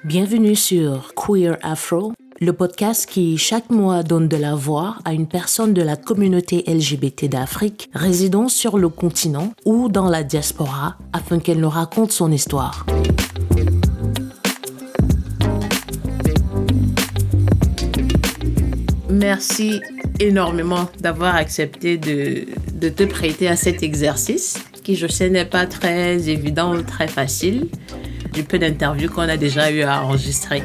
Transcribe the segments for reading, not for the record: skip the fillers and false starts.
Bienvenue sur Queer Afro, le podcast qui chaque mois donne de la voix à une personne de la communauté LGBT d'Afrique résidant sur le continent ou dans la diaspora afin qu'elle nous raconte son histoire. Merci énormément d'avoir accepté de te prêter à cet exercice qui, je sais, n'est pas très évident ou très facile du peu d'interviews qu'on a déjà eu à enregistrer.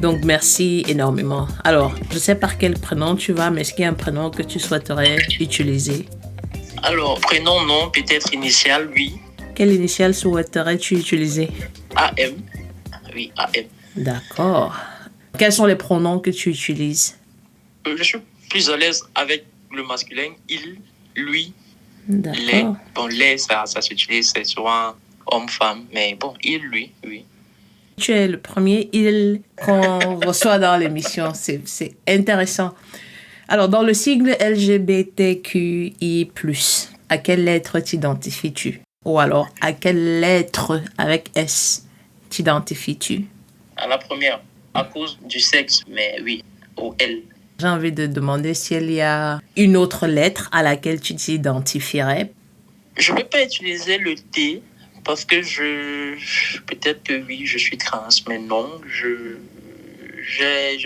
Donc, merci énormément. Alors, je sais par quel prénom tu vas, mais est-ce qu'il y a un prénom que tu souhaiterais utiliser? Alors, prénom, non, peut-être initial, oui. Quelle initiale souhaiterais-tu utiliser? AM. Oui, AM. D'accord. Quels sont les pronoms que tu utilises? Je suis plus à l'aise avec le masculin, il, lui, D'accord. les. Bon, les, ça s'utilise, c'est souvent homme-femme, mais bon, il, lui, oui. Tu es le premier il qu'on reçoit dans l'émission. C'est intéressant. Alors, dans le sigle LGBTQI+, à quelle lettre t'identifies-tu? Ou alors, à quelle lettre avec S t'identifies-tu? À la première, à cause du sexe, mais oui, au L. J'ai envie de demander s'il y a une autre lettre à laquelle tu t'identifierais. Je ne peux pas utiliser le T parce que peut-être que oui, je suis trans, mais non, je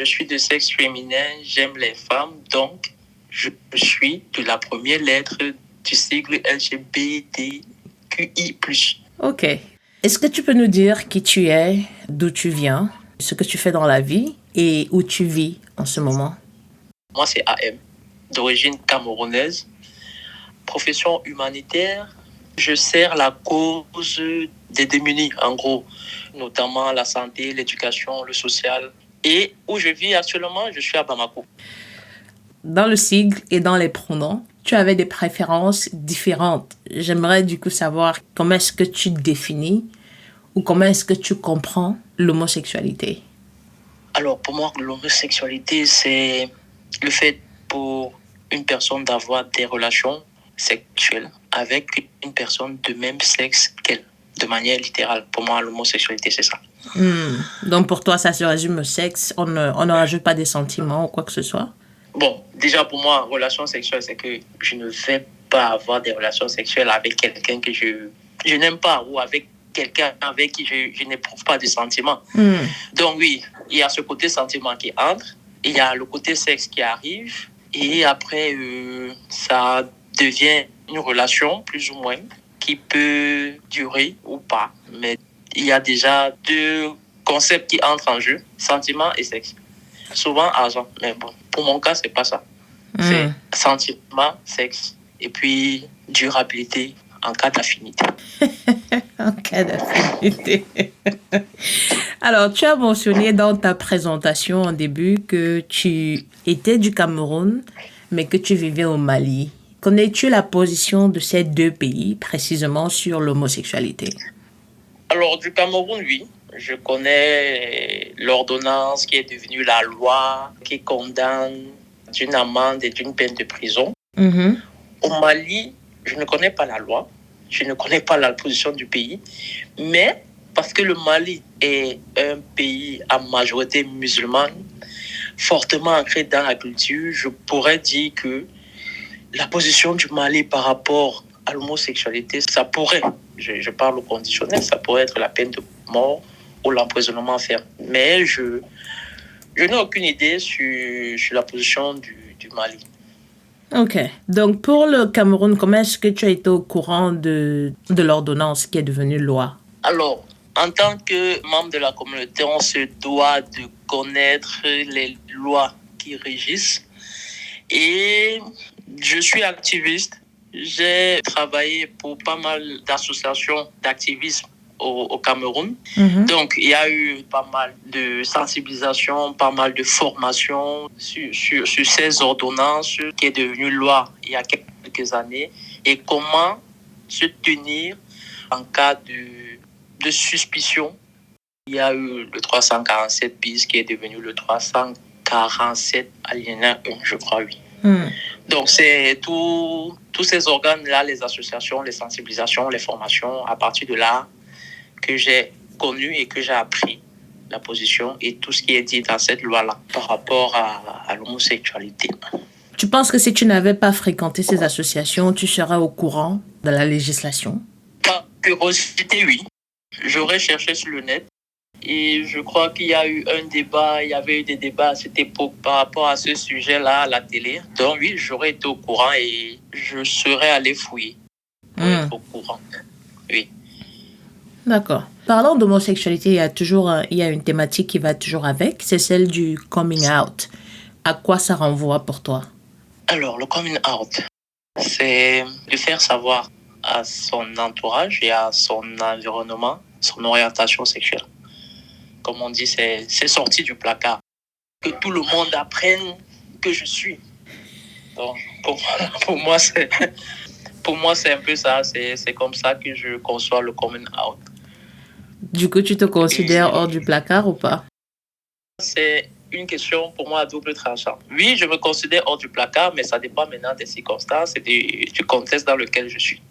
suis de sexe féminin, j'aime les femmes, donc je suis de la première lettre du sigle LGBTQI+. Ok. Est-ce que tu peux nous dire qui tu es, d'où tu viens, ce que tu fais dans la vie et où tu vis en ce moment? Moi, c'est AM, d'origine camerounaise, profession humanitaire. Je sers la cause des démunis, en gros, notamment la santé, l'éducation, le social. Et où je vis actuellement, je suis à Bamako. Dans le sigle et dans les pronoms, tu avais des préférences différentes. J'aimerais du coup savoir comment est-ce que tu définis ou comment est-ce que tu comprends l'homosexualité. Alors, pour moi, l'homosexualité, c'est le fait pour une personne d'avoir des relations sexuelles avec une personne de même sexe qu'elle, de manière littérale. Pour moi, l'homosexualité, c'est ça. Donc pour toi, ça se résume au sexe, on ne rajoute pas des sentiments ou quoi que ce soit? Bon, déjà pour moi, relation sexuelle, c'est que je ne vais pas avoir des relations sexuelles avec quelqu'un que je n'aime pas ou avec quelqu'un avec qui je n'éprouve pas de sentiments. Donc oui, il y a ce côté sentiment qui entre, il y a le côté sexe qui arrive, et après, ça devient une relation, plus ou moins, qui peut durer ou pas. Mais il y a déjà deux concepts qui entrent en jeu, sentiment et sexe. Souvent argent, mais bon, pour mon cas, c'est pas ça. C'est sentiment, sexe, et puis durabilité en cas d'affinité. En cas d'affinité. Alors, tu as mentionné dans ta présentation en début que tu étais du Cameroun, mais que tu vivais au Mali. Connais-tu la position de ces deux pays, précisément sur l'homosexualité? Alors, du Cameroun, oui. Je connais l'ordonnance qui est devenue la loi qui condamne d'une amende et d'une peine de prison. Au Mali, je ne connais pas la loi. Je ne connais pas la position du pays. Mais parce que le Mali est un pays à majorité musulmane, fortement ancré dans la culture, je pourrais dire que la position du Mali par rapport à l'homosexualité, ça pourrait, je parle au conditionnel, ça pourrait être la peine de mort ou l'emprisonnement ferme. Mais je n'ai aucune idée sur la position du Mali. Ok. Donc, pour le Cameroun, comment est-ce que tu as été au courant de l'ordonnance qui est devenue loi? Alors, en tant que membre de la communauté, on se doit de connaître les lois qui régissent. Et je suis activiste. J'ai travaillé pour pas mal d'associations d'activisme au Cameroun. Donc, il y a eu pas mal de sensibilisation, pas mal de formation sur ces ordonnances qui est devenue loi il y a quelques années et comment se tenir en cas de suspicion. Il y a eu le 347 bis qui est devenu le 347 alinéa 1, je crois, oui. Donc, c'est tous ces organes-là, les associations, les sensibilisations, les formations, à partir de là, que j'ai connu et que j'ai appris la position et tout ce qui est dit dans cette loi-là par rapport à l'homosexualité. Tu penses que si tu n'avais pas fréquenté ces associations, tu serais au courant de la législation? Par curiosité, oui. J'aurais cherché sur le net et je crois qu'il y a eu il y avait eu des débats à cette époque par rapport à ce sujet-là à la télé. Donc oui, j'aurais été au courant et je serais allé fouiller pour être au courant. Oui. D'accord. Parlant d'homosexualité, il y a une thématique qui va toujours avec, c'est celle du coming out. À quoi ça renvoie pour toi? Alors, le coming out, c'est de faire savoir à son entourage et à son environnement son orientation sexuelle. Comme on dit, c'est sorti du placard. Que tout le monde apprenne que je suis. Donc, pour moi, c'est un peu ça. C'est comme ça que je conçois le coming out. Du coup, tu te considères hors du placard ou pas? C'est une question pour moi à double tranchant. Oui, je me considère hors du placard, mais ça dépend maintenant des circonstances et du contexte dans lequel je suis.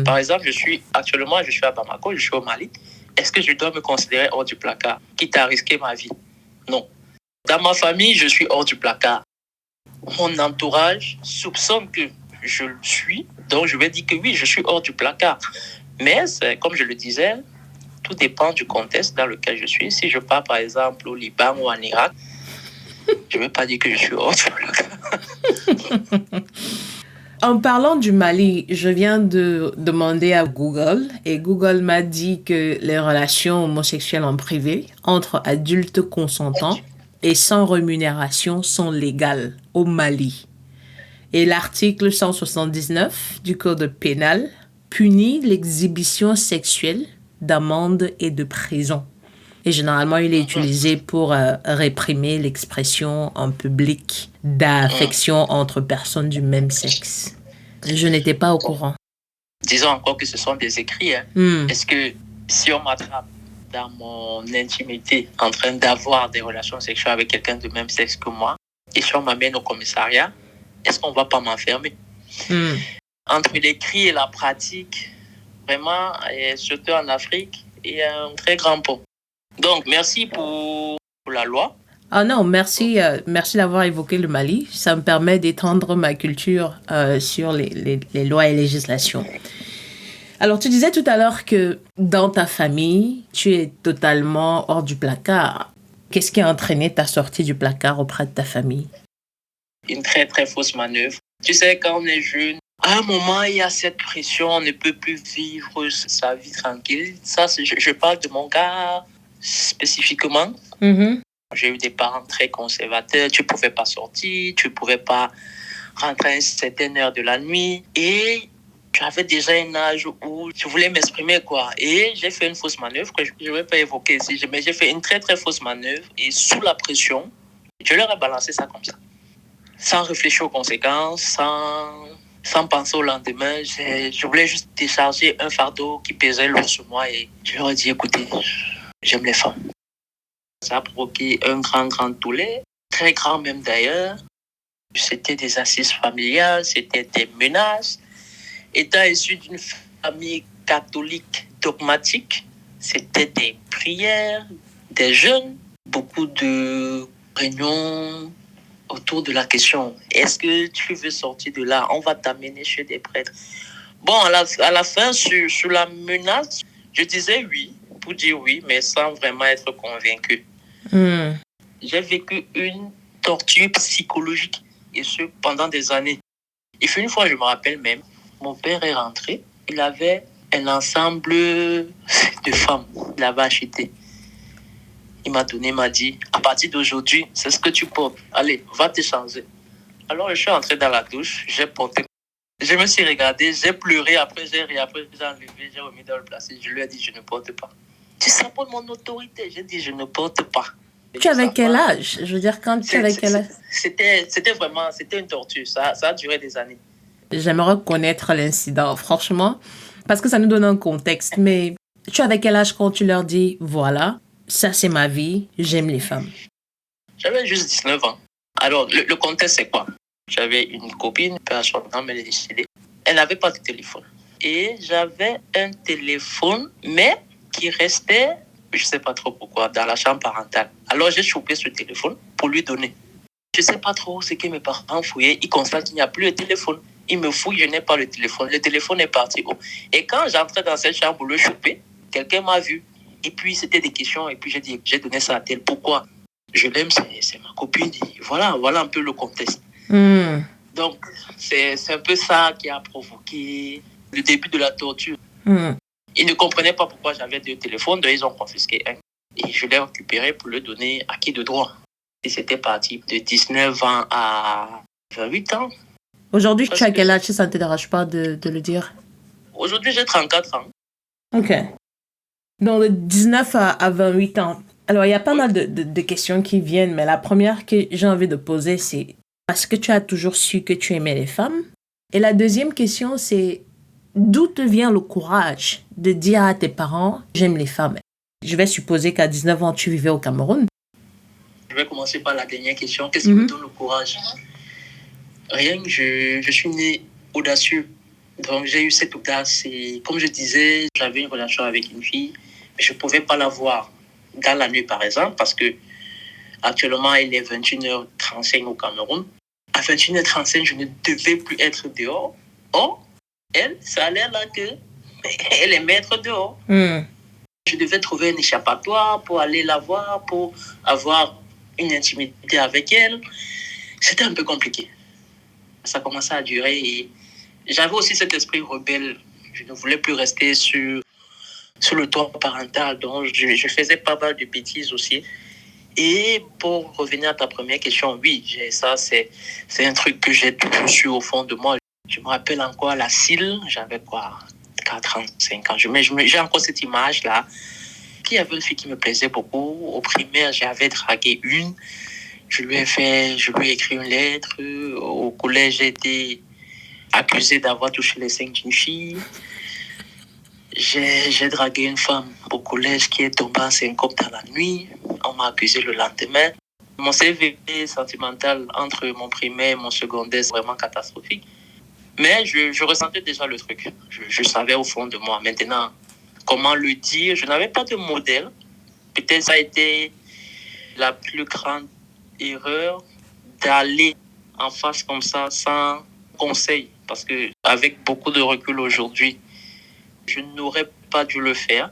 Par exemple, actuellement, je suis à Bamako, je suis au Mali. Est-ce que je dois me considérer hors du placard, quitte à risquer ma vie? Non. Dans ma famille, je suis hors du placard. Mon entourage soupçonne que je le suis, donc je vais dire que oui, je suis hors du placard. Mais, comme je le disais, tout dépend du contexte dans lequel je suis. Si je pars, par exemple, au Liban ou en Irak, je ne vais pas dire que je suis hors du placard. En parlant du Mali, je viens de demander à Google et Google m'a dit que les relations homosexuelles en privé entre adultes consentants et sans rémunération sont légales au Mali. Et l'article 179 du Code pénal punit l'exhibition sexuelle d'amende et de prison. Et généralement, il est utilisé pour réprimer l'expression en public d'affection entre personnes du même sexe. Je n'étais pas au courant. Disons encore que ce sont des écrits. Est-ce que si on m'attrape dans mon intimité en train d'avoir des relations sexuelles avec quelqu'un de même sexe que moi, et si on m'amène au commissariat, est-ce qu'on ne va pas m'enfermer? Entre l'écrit et la pratique, vraiment, et surtout en Afrique, il y a un très grand pont. Donc, merci pour la loi. Ah non, merci d'avoir évoqué le Mali. Ça me permet d'étendre ma culture sur les lois et législations. Alors, tu disais tout à l'heure que dans ta famille, tu es totalement hors du placard. Qu'est-ce qui a entraîné ta sortie du placard auprès de ta famille? Une très, très fausse manœuvre. Tu sais, quand on est jeune, à un moment, il y a cette pression, on ne peut plus vivre sa vie tranquille. Ça, je parle de mon cas spécifiquement. J'ai eu des parents très conservateurs. Tu ne pouvais pas sortir, tu ne pouvais pas rentrer à une certaine heure de la nuit. Et j'avais déjà un âge où je voulais m'exprimer, quoi. Et j'ai fait une fausse manœuvre que je ne vais pas évoquer ici. Mais j'ai fait une très, très fausse manœuvre. Et sous la pression, je leur ai balancé ça comme ça. Sans réfléchir aux conséquences, sans penser au lendemain. Je voulais juste décharger un fardeau qui pesait lourd sur moi. Et je leur ai dit, écoutez, j'aime les femmes. Ça a provoqué un grand tollé, très grand même d'ailleurs. C'était des assises familiales, c'était des menaces. Étant issu d'une famille catholique dogmatique, c'était des prières, des jeûnes, beaucoup de réunions autour de la question. Est-ce que tu veux sortir de là? On va t'amener chez des prêtres. Bon, à la fin, sur la menace, je disais oui, pour dire oui, mais sans vraiment être convaincu. J'ai vécu une torture psychologique, et ce, pendant des années. Et une fois, je me rappelle même, mon père est rentré, il avait un ensemble de femmes, il avait acheté. Il m'a dit, à partir d'aujourd'hui, c'est ce que tu portes. Allez, va te changer. Alors, je suis entré dans la douche, j'ai porté. Je me suis regardé, j'ai pleuré, après j'ai enlevé, j'ai remis dans le plastique. Je lui ai dit, je ne porte pas. Tu sabotes mon autorité. J'ai dit, je ne porte pas. Tu avais quel âge? Je veux dire, quand tu avais quel âge? C'était une torture. Ça a duré des années. J'aimerais connaître l'incident, franchement, parce que ça nous donne un contexte. Mais tu avais quel âge quand tu leur dis, voilà, ça c'est ma vie, j'aime les femmes? J'avais juste 19 ans. Alors, le contexte, c'est quoi? J'avais une copine, peu à son nom, elle est décédée. Elle n'avait pas de téléphone. Et j'avais un téléphone, mais qui restait je ne sais pas trop pourquoi, dans la chambre parentale. Alors j'ai chopé ce téléphone pour lui donner. Je ne sais pas trop ce que mes parents fouillaient. Ils constatent qu'il n'y a plus de téléphone. Ils me fouillent, je n'ai pas le téléphone. Le téléphone est parti. Et quand j'entrais dans cette chambre pour le choper, quelqu'un m'a vu. Et puis c'était des questions. Et puis j'ai dit, j'ai donné ça à tel. Pourquoi? Je l'aime, c'est ma copine. Et voilà un peu le contexte. Donc c'est un peu ça qui a provoqué le début de la torture. Ils ne comprenaient pas pourquoi j'avais deux téléphones, donc ils ont confisqué un. Et je l'ai récupéré pour le donner à qui de droit. Et c'était parti de 19 ans à 28 ans. Aujourd'hui, tu as quel âge, si ça ne te dérange pas de le dire? Aujourd'hui, j'ai 34 ans. Ok. Donc, de 19 à 28 ans. Alors, il y a pas mal de questions qui viennent, mais la première que j'ai envie de poser, c'est est-ce que tu as toujours su que tu aimais les femmes? Et la deuxième question, c'est d'où te vient le courage de dire à tes parents « j'aime les femmes ». Je vais supposer qu'à 19 ans, tu vivais au Cameroun. Je vais commencer par la dernière question. Qu'est-ce qui me donne le courage? Rien, je suis né audacieux. Donc, j'ai eu cette audace. Et comme je disais, j'avais une relation avec une fille, mais je ne pouvais pas la voir dans la nuit, par exemple, parce que actuellement, il est 21h35 au Cameroun. À 21h35, je ne devais plus être dehors. Or, elle, ça a l'air là qu'elle aimait être dehors. Je devais trouver un échappatoire pour aller la voir, pour avoir une intimité avec elle. C'était un peu compliqué. Ça commençait à durer et j'avais aussi cet esprit rebelle. Je ne voulais plus rester sur le toit parental, donc je faisais pas mal de bêtises aussi. Et pour revenir à ta première question, oui, ça c'est un truc que j'ai toujours su au fond de moi. Je me rappelle encore à la CIL, j'avais 4 ans, 5 ans. J'ai encore cette image-là. Il y avait une fille qui me plaisait beaucoup. Au primaire, j'avais dragué une. Je lui ai écrit une lettre. Au collège, j'ai été accusé d'avoir touché les seins d'une fille. J'ai dragué une femme au collège qui est tombée en syncope dans la nuit. On m'a accusé le lendemain. Mon CV sentimental entre mon primaire et mon secondaire, c'est vraiment catastrophique. Mais je ressentais déjà le truc. Je savais au fond de moi. Maintenant, comment le dire? Je n'avais pas de modèle. Peut-être ça a été la plus grande erreur d'aller en face comme ça sans conseil. Parce qu'avec beaucoup de recul aujourd'hui, je n'aurais pas dû le faire.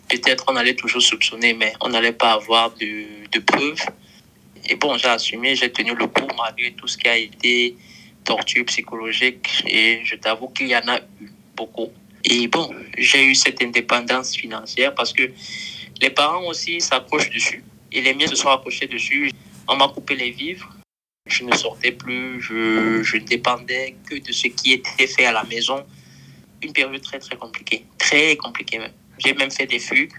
Peut-être on allait toujours soupçonner, mais on n'allait pas avoir de preuves. Et bon, j'ai assumé, j'ai tenu le coup malgré tout ce qui a été torture psychologique. Et je t'avoue qu'il y en a eu beaucoup. Et bon, j'ai eu cette indépendance financière parce que les parents aussi s'accrochent dessus. Et les miens se sont accrochés dessus. On m'a coupé les vivres. Je ne sortais plus. Je ne dépendais que de ce qui était fait à la maison. Une période très, très compliquée. Très compliquée même. J'ai même fait des fugues.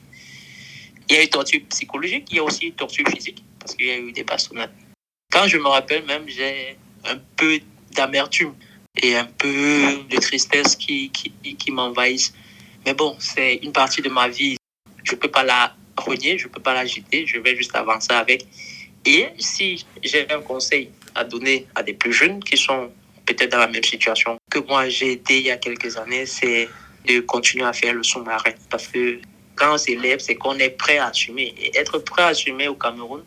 Il y a eu torture psychologique. Il y a aussi torture physique parce qu'il y a eu des bastonnades. Quand je me rappelle même, j'ai un peu d'amertume et un peu de tristesse qui m'envahissent. Mais bon, c'est une partie de ma vie. Je ne peux pas la renier, je ne peux pas la jeter, je vais juste avancer avec. Et si j'ai un conseil à donner à des plus jeunes qui sont peut-être dans la même situation que moi j'ai été il y a quelques années, c'est de continuer à faire le sous-marin. Parce que quand on s'élève, c'est qu'on est prêt à assumer. Et être prêt à assumer au Cameroun,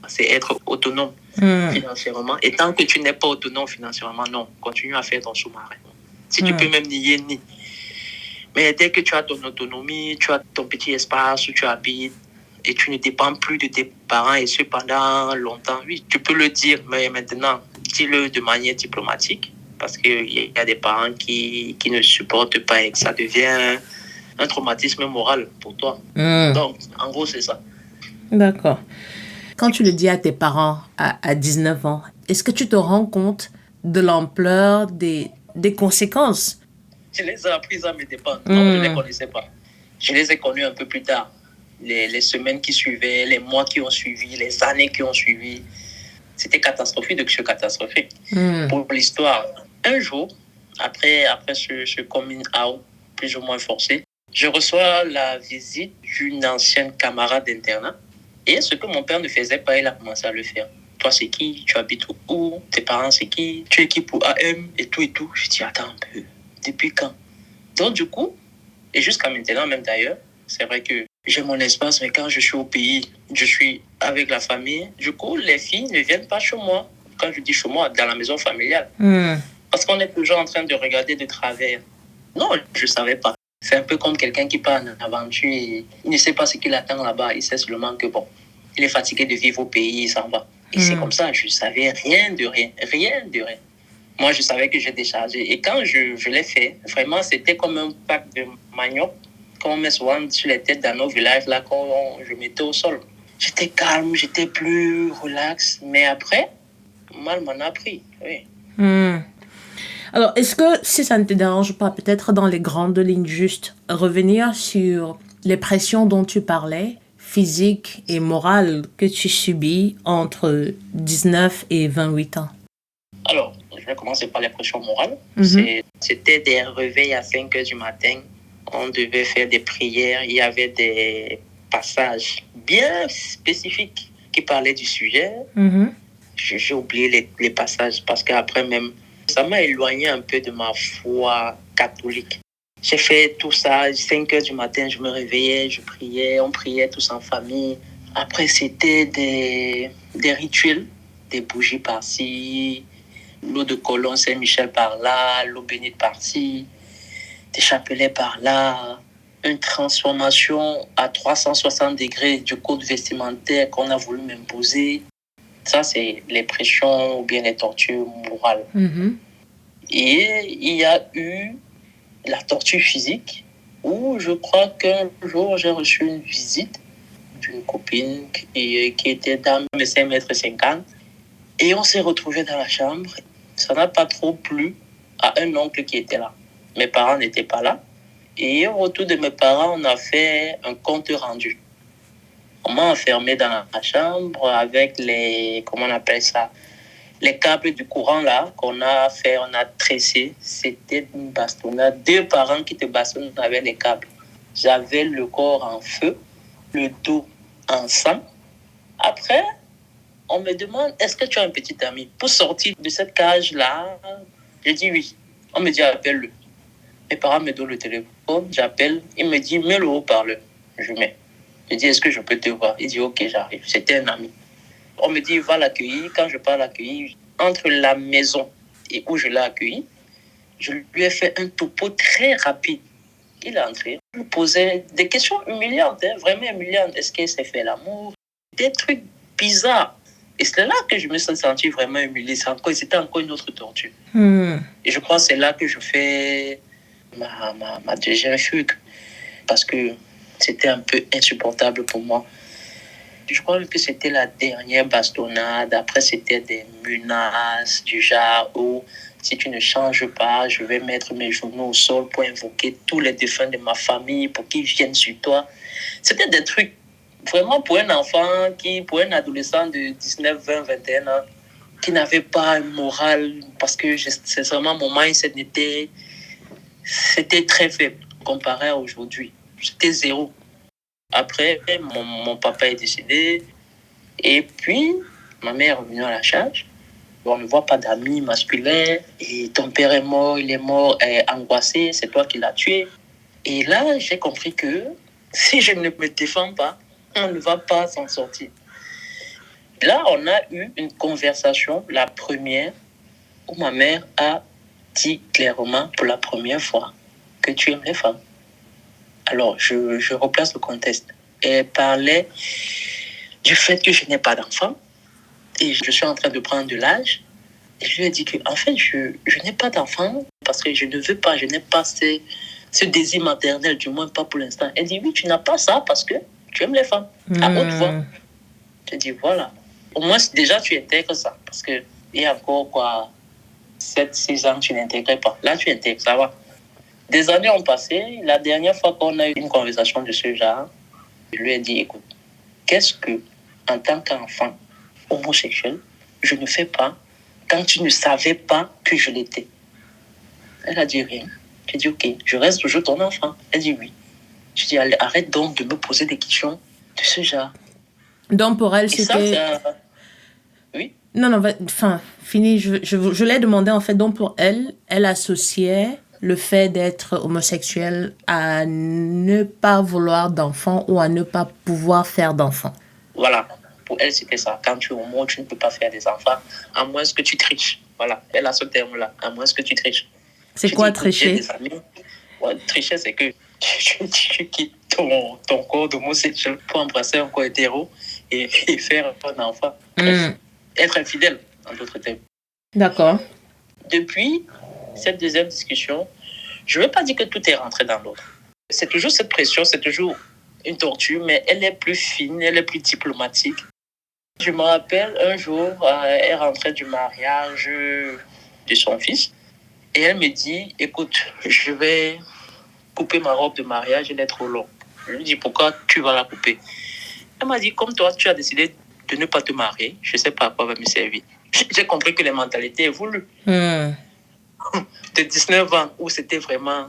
c'est être autonome financièrement. Et tant que tu n'es pas autonome financièrement, non, continue à faire ton sous-marin. Si tu peux même nier. Mais dès que tu as ton autonomie, tu as ton petit espace où tu habites et tu ne dépends plus de tes parents et ce pendant longtemps, oui, tu peux le dire, mais maintenant, dis-le de manière diplomatique parce qu'il y a des parents qui ne supportent pas et que ça devient un traumatisme moral pour toi. Donc, en gros, c'est ça. D'accord. Quand tu le dis à tes parents à 19 ans, est-ce que tu te rends compte de l'ampleur des conséquences? Je les ai apprises à mes dépens. Non, je ne les connaissais pas. Je les ai connus un peu plus tard. Les semaines qui suivaient, les mois qui ont suivi, les années qui ont suivi. C'était catastrophique de ce catastrophique. Pour l'histoire, un jour, après ce coming out plus ou moins forcé, je reçois la visite d'une ancienne camarade d'internat. Et ce que mon père ne faisait pas, il a commencé à le faire. Toi, c'est qui? Tu habites où? Tes parents, c'est qui? Tu es qui pour AM? Et tout et tout. Je dis, attends un peu. Depuis quand? Donc, du coup, et jusqu'à maintenant, même d'ailleurs, c'est vrai que j'ai mon espace, mais quand je suis au pays, je suis avec la famille. Du coup, les filles ne viennent pas chez moi. Quand je dis chez moi, dans la maison familiale. Parce qu'on est toujours en train de regarder de travers. Non, je ne savais pas. C'est un peu comme quelqu'un qui part en aventure et il ne sait pas ce qu'il attend là-bas. Il sait seulement que, bon, il est fatigué de vivre au pays, il s'en va. Et c'est comme ça, je ne savais rien de rien. Rien de rien. Moi, je savais que j'ai déchargé. Et quand je l'ai fait, vraiment, c'était comme un pack de manioc qu'on met souvent sur les têtes dans nos villages, là, quand je mettais au sol. J'étais calme, j'étais plus relax. Mais après, mal m'en a pris, oui. Alors, est-ce que, si ça ne te dérange pas, peut-être dans les grandes lignes, juste revenir sur les pressions dont tu parlais, physiques et morales, que tu subis entre 19 et 28 ans? Alors, je vais commencer par les pressions morales. C'était des réveils à 5 heures du matin. On devait faire des prières. Il y avait des passages bien spécifiques qui parlaient du sujet. J'ai oublié les passages parce qu'après même, ça m'a éloigné un peu de ma foi catholique. J'ai fait tout ça, 5 heures du matin, je me réveillais, je priais, on priait tous en famille. Après, c'était des rituels, des bougies par-ci, l'eau de Colomb Saint-Michel par-là, l'eau bénite par-ci, des chapelets par-là, une transformation à 360 degrés du code vestimentaire qu'on a voulu m'imposer. Ça, c'est les pressions ou bien les tortures morales. Et il y a eu la torture physique, où je crois qu'un jour, j'ai reçu une visite d'une copine qui était dans mes 5,50 m. Et on s'est retrouvés dans la chambre. Ça n'a pas trop plu à un oncle qui était là. Mes parents n'étaient pas là. Et au retour de mes parents, on a fait un compte rendu. On m'a enfermé dans la chambre avec les câbles du courant là qu'on a fait, on a tressé. C'était une bastonnade. 2 parents qui te bastonnent avec les câbles. J'avais le corps en feu, le dos en sang. Après, on me demande, est-ce que tu as un petit ami pour sortir de cette cage-là? Je dis oui. On me dit, appelle-le. Mes parents me donnent le téléphone, j'appelle. Il me dit, mets le haut-parleur. Je mets. Je dis, est-ce que je peux te voir? Il dit, ok, j'arrive. C'était un ami. On me dit, va l'accueillir. Quand je pars l'accueillir, entre la maison et où je l'ai accueilli, je lui ai fait un topo très rapide. Il est entré. Je lui posais des questions humiliantes, vraiment humiliantes. Est-ce qu'il s'est fait l'amour? Des trucs bizarres. Et c'est là que je me suis senti vraiment humilié. C'était encore une autre torture. Et je crois que c'est là que je fais ma deuxième fugue. Parce que c'était un peu insupportable pour moi. Je crois que c'était la dernière bastonnade. Après, c'était des menaces du genre où si tu ne changes pas, je vais mettre mes genoux au sol pour invoquer tous les défunts de ma famille pour qu'ils viennent sur toi. C'était des trucs vraiment pour un enfant, pour un adolescent de 19, 20, 21 ans, qui n'avait pas un moral, parce que sincèrement, mon mindset c'était très faible comparé à aujourd'hui. J'étais zéro. Après, mon papa est décédé. Et puis, ma mère est revenue à la charge. On ne voit pas d'amis masculins. Et ton père est mort, il est mort, angoissé, c'est toi qui l'as tué. Et là, j'ai compris que si je ne me défends pas, on ne va pas s'en sortir. Là, on a eu une conversation, la première, où ma mère a dit clairement pour la première fois que tu aimes les femmes. Alors, je replace le contexte. Elle parlait du fait que je n'ai pas d'enfant et je suis en train de prendre de l'âge. Et je lui ai dit que, en fait, je n'ai pas d'enfant parce que je ne veux pas, je n'ai pas ce désir maternel, du moins pas pour l'instant. Elle dit, oui, tu n'as pas ça parce que tu aimes les femmes, à haute voix. Je dis, voilà. Au moins, déjà, tu intègres ça parce qu'il y a encore 7-6 ans, tu n'intégrais pas. Là, tu intègres, ça va. Des années ont passé. La dernière fois qu'on a eu une conversation de ce genre, je lui ai dit, écoute, qu'est-ce que, en tant qu'enfant homosexuel, je ne fais pas quand tu ne savais pas que je l'étais? Elle a dit rien. J'ai dit, ok, je reste toujours ton enfant. Elle dit oui. Je dis, arrête donc de me poser des questions de ce genre. Donc pour elle, c'était... Oui. Non, fini. Je l'ai demandé en fait. Donc pour elle, elle associait le fait d'être homosexuel à ne pas vouloir d'enfants ou à ne pas pouvoir faire d'enfants? Voilà. Pour elle, c'était ça. Quand tu es homo, tu ne peux pas faire des enfants, à moins que tu triches. Voilà. Elle a ce terme-là, à moins que tu triches. C'est quoi tricher? Des amis. Ouais, tricher, c'est que tu quittes ton corps d'homosexuel pour embrasser un corps hétéro et faire un enfant. Être infidèle, en d'autres termes. D'accord. Depuis cette deuxième discussion, je ne veux pas dire que tout est rentré dans l'autre. C'est toujours cette pression, c'est toujours une torture, mais elle est plus fine, elle est plus diplomatique. Je me rappelle, un jour, elle rentrait du mariage de son fils et elle me dit, écoute, je vais couper ma robe de mariage, elle est trop longue. Je lui dis, pourquoi tu vas la couper? Elle m'a dit, comme toi, tu as décidé de ne pas te marier, je ne sais pas à quoi va me servir. J'ai compris que les mentalités évoluent. De 19 ans, où c'était vraiment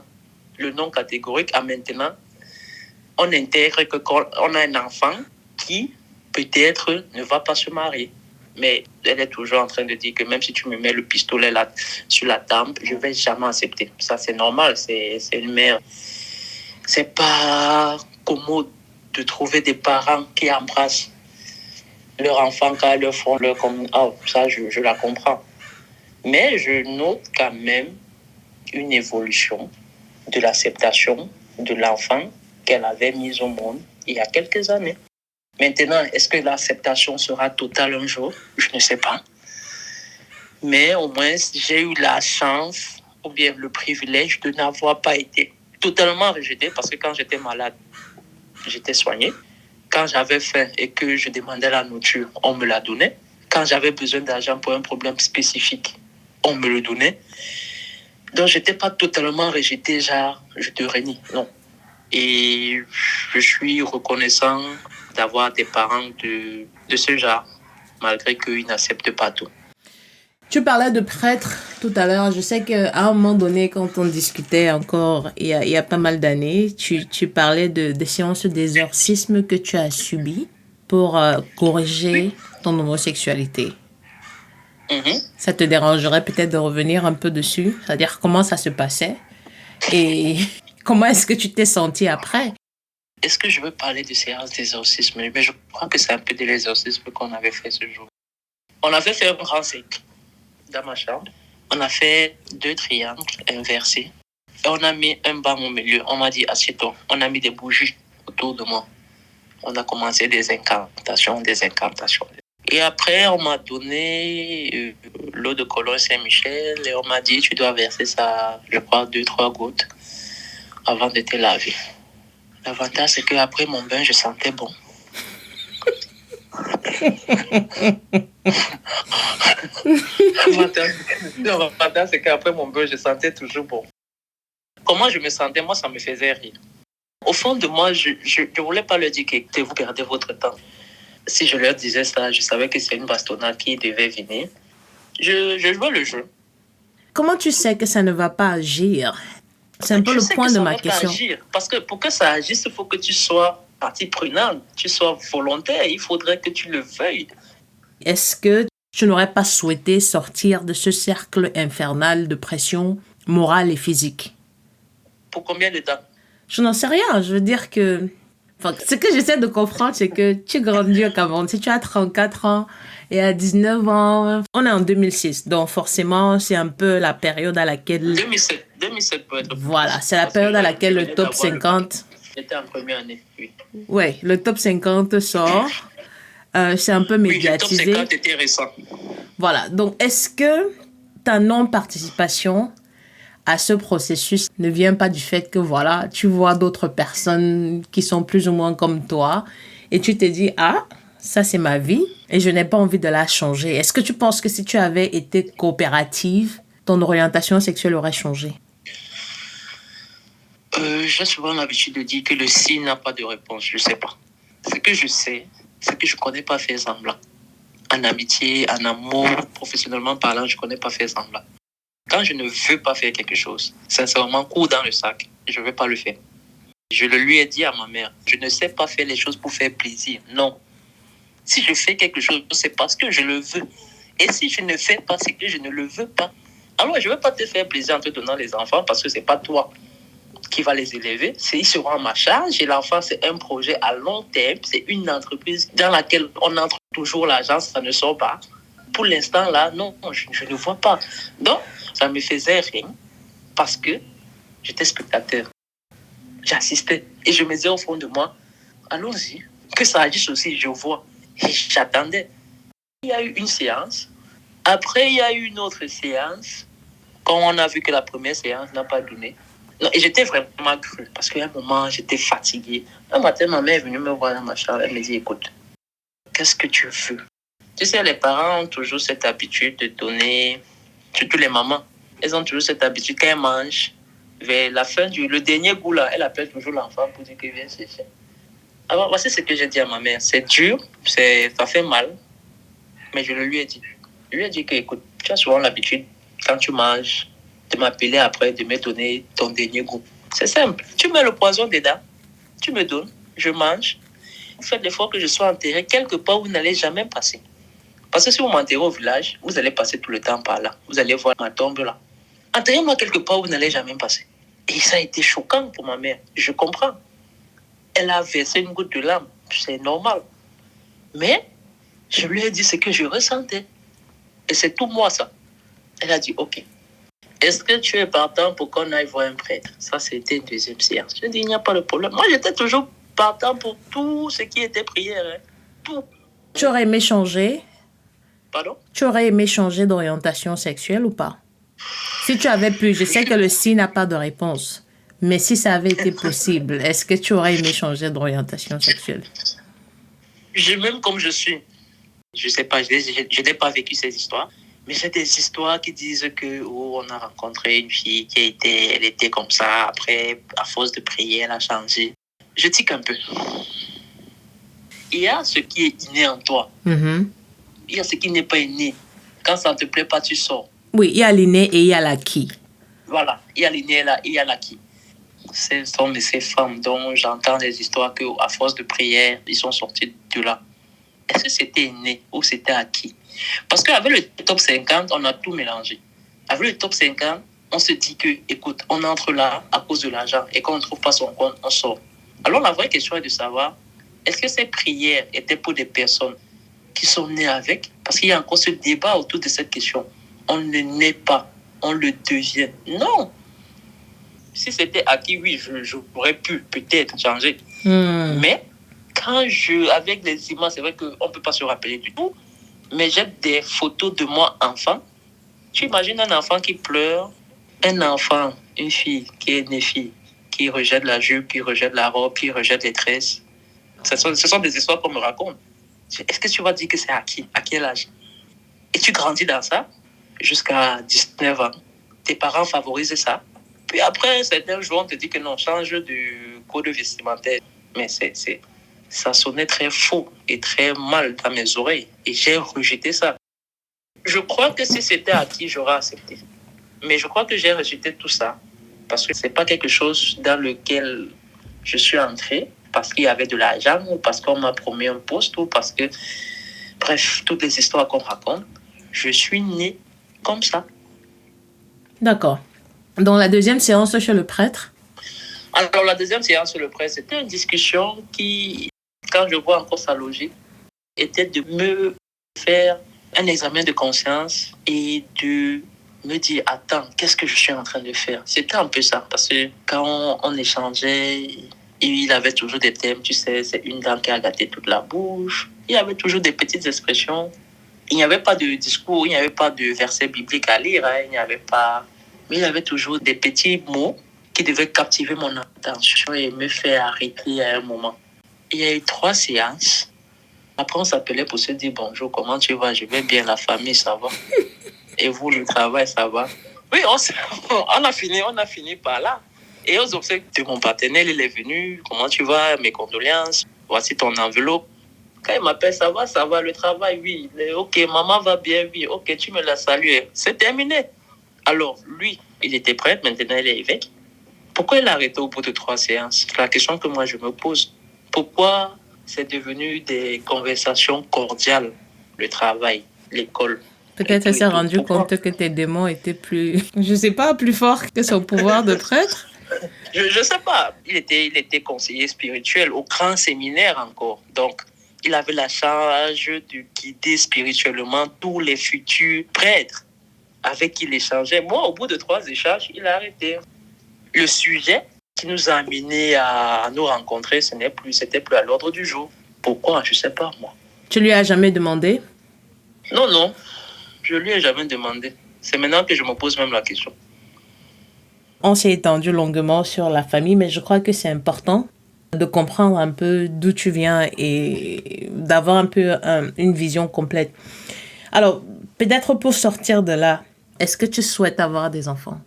le non catégorique, à maintenant, on intègre que quand on a un enfant qui, peut-être, ne va pas se marier. Mais elle est toujours en train de dire que même si tu me mets le pistolet là, sur la tempe, je ne vais jamais accepter. Ça, c'est normal, c'est une mère. C'est pas commode de trouver des parents qui embrassent leur enfant quand ils leur font leur coming out. Ça, je la comprends. Mais je note quand même une évolution de l'acceptation de l'enfant qu'elle avait mis au monde il y a quelques années. Maintenant, est-ce que l'acceptation sera totale un jour? Je ne sais pas. Mais au moins, j'ai eu la chance ou bien le privilège de n'avoir pas été totalement rejetée parce que quand j'étais malade, j'étais soignée. Quand j'avais faim et que je demandais la nourriture, on me la donnait. Quand j'avais besoin d'argent pour un problème spécifique, on me le donnait. Donc, je n'étais pas totalement rejetée, genre, je te renie. Non. Et je suis reconnaissant d'avoir des parents de ce genre, malgré qu'ils n'acceptent pas tout. Tu parlais de prêtre tout à l'heure. Je sais qu'à un moment donné, quand on discutait encore, il y a pas mal d'années, tu parlais des séances d'exorcisme que tu as subies pour corriger ton homosexualité. Ça te dérangerait peut-être de revenir un peu dessus? C'est-à-dire comment ça se passait et comment est-ce que tu t'es sentie après? Est-ce que je veux parler de séances d'exorcisme? Mais je crois que c'est un peu de l'exorcisme qu'on avait fait ce jour. On avait fait un grand cercle dans ma chambre. On a fait 2 triangles inversés. Et on a mis un banc au milieu. On m'a dit, assieds-toi. On a mis des bougies autour de moi. On a commencé des incantations. Et après, on m'a donné l'eau de Cologne Saint-Michel et on m'a dit, tu dois verser ça, je crois, 2-3 gouttes avant de te laver. L'avantage, c'est qu'après mon bain, je sentais bon. L'avantage, c'est qu'après mon bain, je sentais toujours bon. Comment je me sentais? Moi, ça me faisait rire. Au fond de moi, je ne voulais pas leur dire que vous perdez votre temps. Si je leur disais ça, je savais que c'est une bastonnade qui devait venir. Je jouais le jeu. Comment tu sais que ça ne va pas agir? C'est un peu le point de ma question. Parce que pour que ça agisse, il faut que tu sois partie prenante, tu sois volontaire. Il faudrait que tu le veuilles. Est-ce que tu n'aurais pas souhaité sortir de ce cercle infernal de pression morale et physique? Pour combien de temps? Je n'en sais rien. Je veux dire que... Enfin, ce que j'essaie de comprendre, c'est que tu grandis au Cameroun. Si tu as 34 ans et à 19 ans, on est en 2006. Donc forcément, c'est un peu la période à laquelle... 2007 peut être. Voilà, c'est la période à laquelle le top 50... J'étais en première année, oui. Oui, le top 50 sort. C'est un peu médiatisé. Oui, le top 50 était récent. Voilà, donc est-ce que ta non-participation à ce processus ne vient pas du fait que voilà, tu vois d'autres personnes qui sont plus ou moins comme toi et tu te dis, ah, ça c'est ma vie et je n'ai pas envie de la changer. Est-ce que tu penses que si tu avais été coopérative, ton orientation sexuelle aurait changé? J'ai souvent l'habitude de dire que le si n'a pas de réponse. Je ne sais pas. Ce que je sais, c'est que je ne connais pas faire semblant. En amitié, en amour, professionnellement parlant, je ne connais pas faire semblant. Quand je ne veux pas faire quelque chose, sincèrement, coup dans le sac, je ne vais pas le faire. Je le lui ai dit à ma mère, je ne sais pas faire les choses pour faire plaisir. Non. Si je fais quelque chose, c'est parce que je le veux. Et si je ne fais pas, c'est que je ne le veux pas. Alors, je ne vais pas te faire plaisir en te donnant les enfants parce que ce n'est pas toi qui va les élever. Ils seront à ma charge. Et l'enfant, c'est un projet à long terme. C'est une entreprise dans laquelle on entre toujours l'argent, ça ne sort pas. Pour l'instant, là, non, je ne vois pas. Donc, ça ne me faisait rien parce que j'étais spectateur. J'assistais. Et je me disais au fond de moi, allons-y, que ça agisse aussi, je vois. Et j'attendais. Il y a eu une séance. Après, il y a eu une autre séance. Quand on a vu que la première séance n'a pas donné. Non, et j'étais vraiment cru. Parce qu'à un moment, j'étais fatigué. Un matin, ma mère est venue me voir dans ma chambre. Elle me dit, écoute, qu'est-ce que tu veux? Tu sais, les parents ont toujours cette habitude de donner, surtout les mamans, elles ont toujours cette habitude quand elles mangent, vers la fin le dernier goût là, elle appelle toujours l'enfant pour dire qu'il vient chercher. Alors, voici ce que j'ai dit à ma mère. C'est dur, ça fait mal, mais je le lui ai dit. Je lui ai dit que, écoute, tu as souvent l'habitude, quand tu manges, de m'appeler après, de me donner ton dernier goût. C'est simple. Tu mets le poison dedans, tu me donnes, je mange. Vous faites l'effort que je sois enterré quelque part où vous n'allez jamais passer. Parce que si vous m'enterrez au village, vous allez passer tout le temps par là. Vous allez voir ma tombe là. Enterrez-moi quelque part où vous n'allez jamais passer. Et ça a été choquant pour ma mère. Je comprends. Elle a versé une goutte de larmes. C'est normal. Mais je lui ai dit ce que je ressentais. Et c'est tout moi ça. Elle a dit, OK. Est-ce que tu es partant pour qu'on aille voir un prêtre? Ça, c'était une deuxième séance. Je dis, il n'y a pas de problème. Moi, j'étais toujours partant pour tout ce qui était prière. Hein. Tout. Tu aurais aimé changer? Pardon? Tu aurais aimé changer d'orientation sexuelle ou pas? Si tu avais pu, je sais que le si n'a pas de réponse, mais si ça avait été possible, est-ce que tu aurais aimé changer d'orientation sexuelle? Je m'aime comme je suis. Je ne sais pas, je n'ai pas vécu ces histoires, mais j'ai des histoires qui disent que on a rencontré une fille elle était comme ça, après, à force de prier, elle a changé. Je tique un peu. Il y a ce qui est inné en toi. Mm-hmm. Il y a ce qui n'est pas inné. Quand ça ne te plaît pas, tu sors. Oui, il y a l'inné et il y a l'acquis. Voilà, il y a l'inné et il y a l'acquis. Ce sont ces femmes dont j'entends des histoires qu'à force de prière, ils sont sortis de là. Est-ce que c'était inné ou c'était acquis? Parce qu'avec le top 50, on a tout mélangé. Avec le top 50, on se dit que, écoute, on entre là à cause de l'argent et quand on ne trouve pas son compte, on sort. Alors la vraie question est de savoir, est-ce que ces prières étaient pour des personnes qui sont nées avec? Parce qu'il y a encore ce débat autour de cette question. On ne naît pas, on le devient. Non! Si c'était acquis, oui, j'aurais pu peut-être changer. Mais avec les images, c'est vrai qu'on ne peut pas se rappeler du tout. Mais j'ai des photos de moi enfant. Tu imagines un enfant qui pleure, un enfant, une fille qui est née fille, qui rejette la jupe, qui rejette la robe, qui rejette les tresses. Ce sont des histoires qu'on me raconte. Est-ce que tu vas dire que c'est acquis? À quel âge? Et tu grandis dans ça jusqu'à 19 ans. Tes parents favorisent ça. Puis après, un certain jour, on te dit que non, change de code vestimentaire. Mais ça sonnait très faux et très mal dans mes oreilles. Et j'ai rejeté ça. Je crois que si c'était acquis, j'aurais accepté. Mais je crois que j'ai rejeté tout ça. Parce que ce n'est pas quelque chose dans lequel je suis entré. Parce qu'il y avait de l'argent, ou parce qu'on m'a promis un poste, ou parce que... Bref, toutes les histoires qu'on raconte. Je suis né comme ça. D'accord. Dans la deuxième séance chez le prêtre? Alors, la deuxième séance chez le prêtre, c'était une discussion qui, quand je vois encore sa logique, était de me faire un examen de conscience et de me dire, attends, qu'est-ce que je suis en train de faire? C'était un peu ça, parce que quand on échangeait, il avait toujours des thèmes, tu sais, c'est une dame qui a gâté toute la bouche. Il y avait toujours des petites expressions. Il n'y avait pas de discours, il n'y avait pas de verset biblique à lire, il n'y avait pas... Mais il y avait toujours des petits mots qui devaient captiver mon attention et me faire arrêter à un moment. Il y a eu 3 séances. Après, on s'appelait pour se dire bonjour, comment tu vas? Je vais bien, la famille, ça va? Et vous, le travail, ça va? Oui, on a fini par là. Et aux obsèques de mon partenaire, il est venu, comment tu vas? Mes condoléances, voici ton enveloppe. Quand il m'appelle, ça va, le travail, oui. Ok, maman va bien, oui. Ok, tu me l'as salué. C'est terminé. Alors, lui, il était prêtre, maintenant il est évêque. Pourquoi il a arrêté au bout de 3 séances? C'est la question que moi je me pose. Pourquoi c'est devenu des conversations cordiales, le travail, l'école? Peut-être elle s'est rendue compte que tes démons étaient plus, je sais pas, plus forts que son pouvoir de prêtre. Je sais pas. Il était conseiller spirituel au grand séminaire encore. Donc, il avait la charge de guider spirituellement tous les futurs prêtres avec qui il échangeait. Moi, au bout de 3 échanges, il a arrêté. Le sujet qui nous a amenés à nous rencontrer, c'était plus à l'ordre du jour. Pourquoi? Je sais pas, moi. Tu lui as jamais demandé? Non. Je lui ai jamais demandé. C'est maintenant que je me pose même la question. On s'est étendu longuement sur la famille, mais je crois que c'est important de comprendre un peu d'où tu viens et d'avoir un peu une vision complète. Alors, peut-être pour sortir de là, est-ce que tu souhaites avoir des enfants?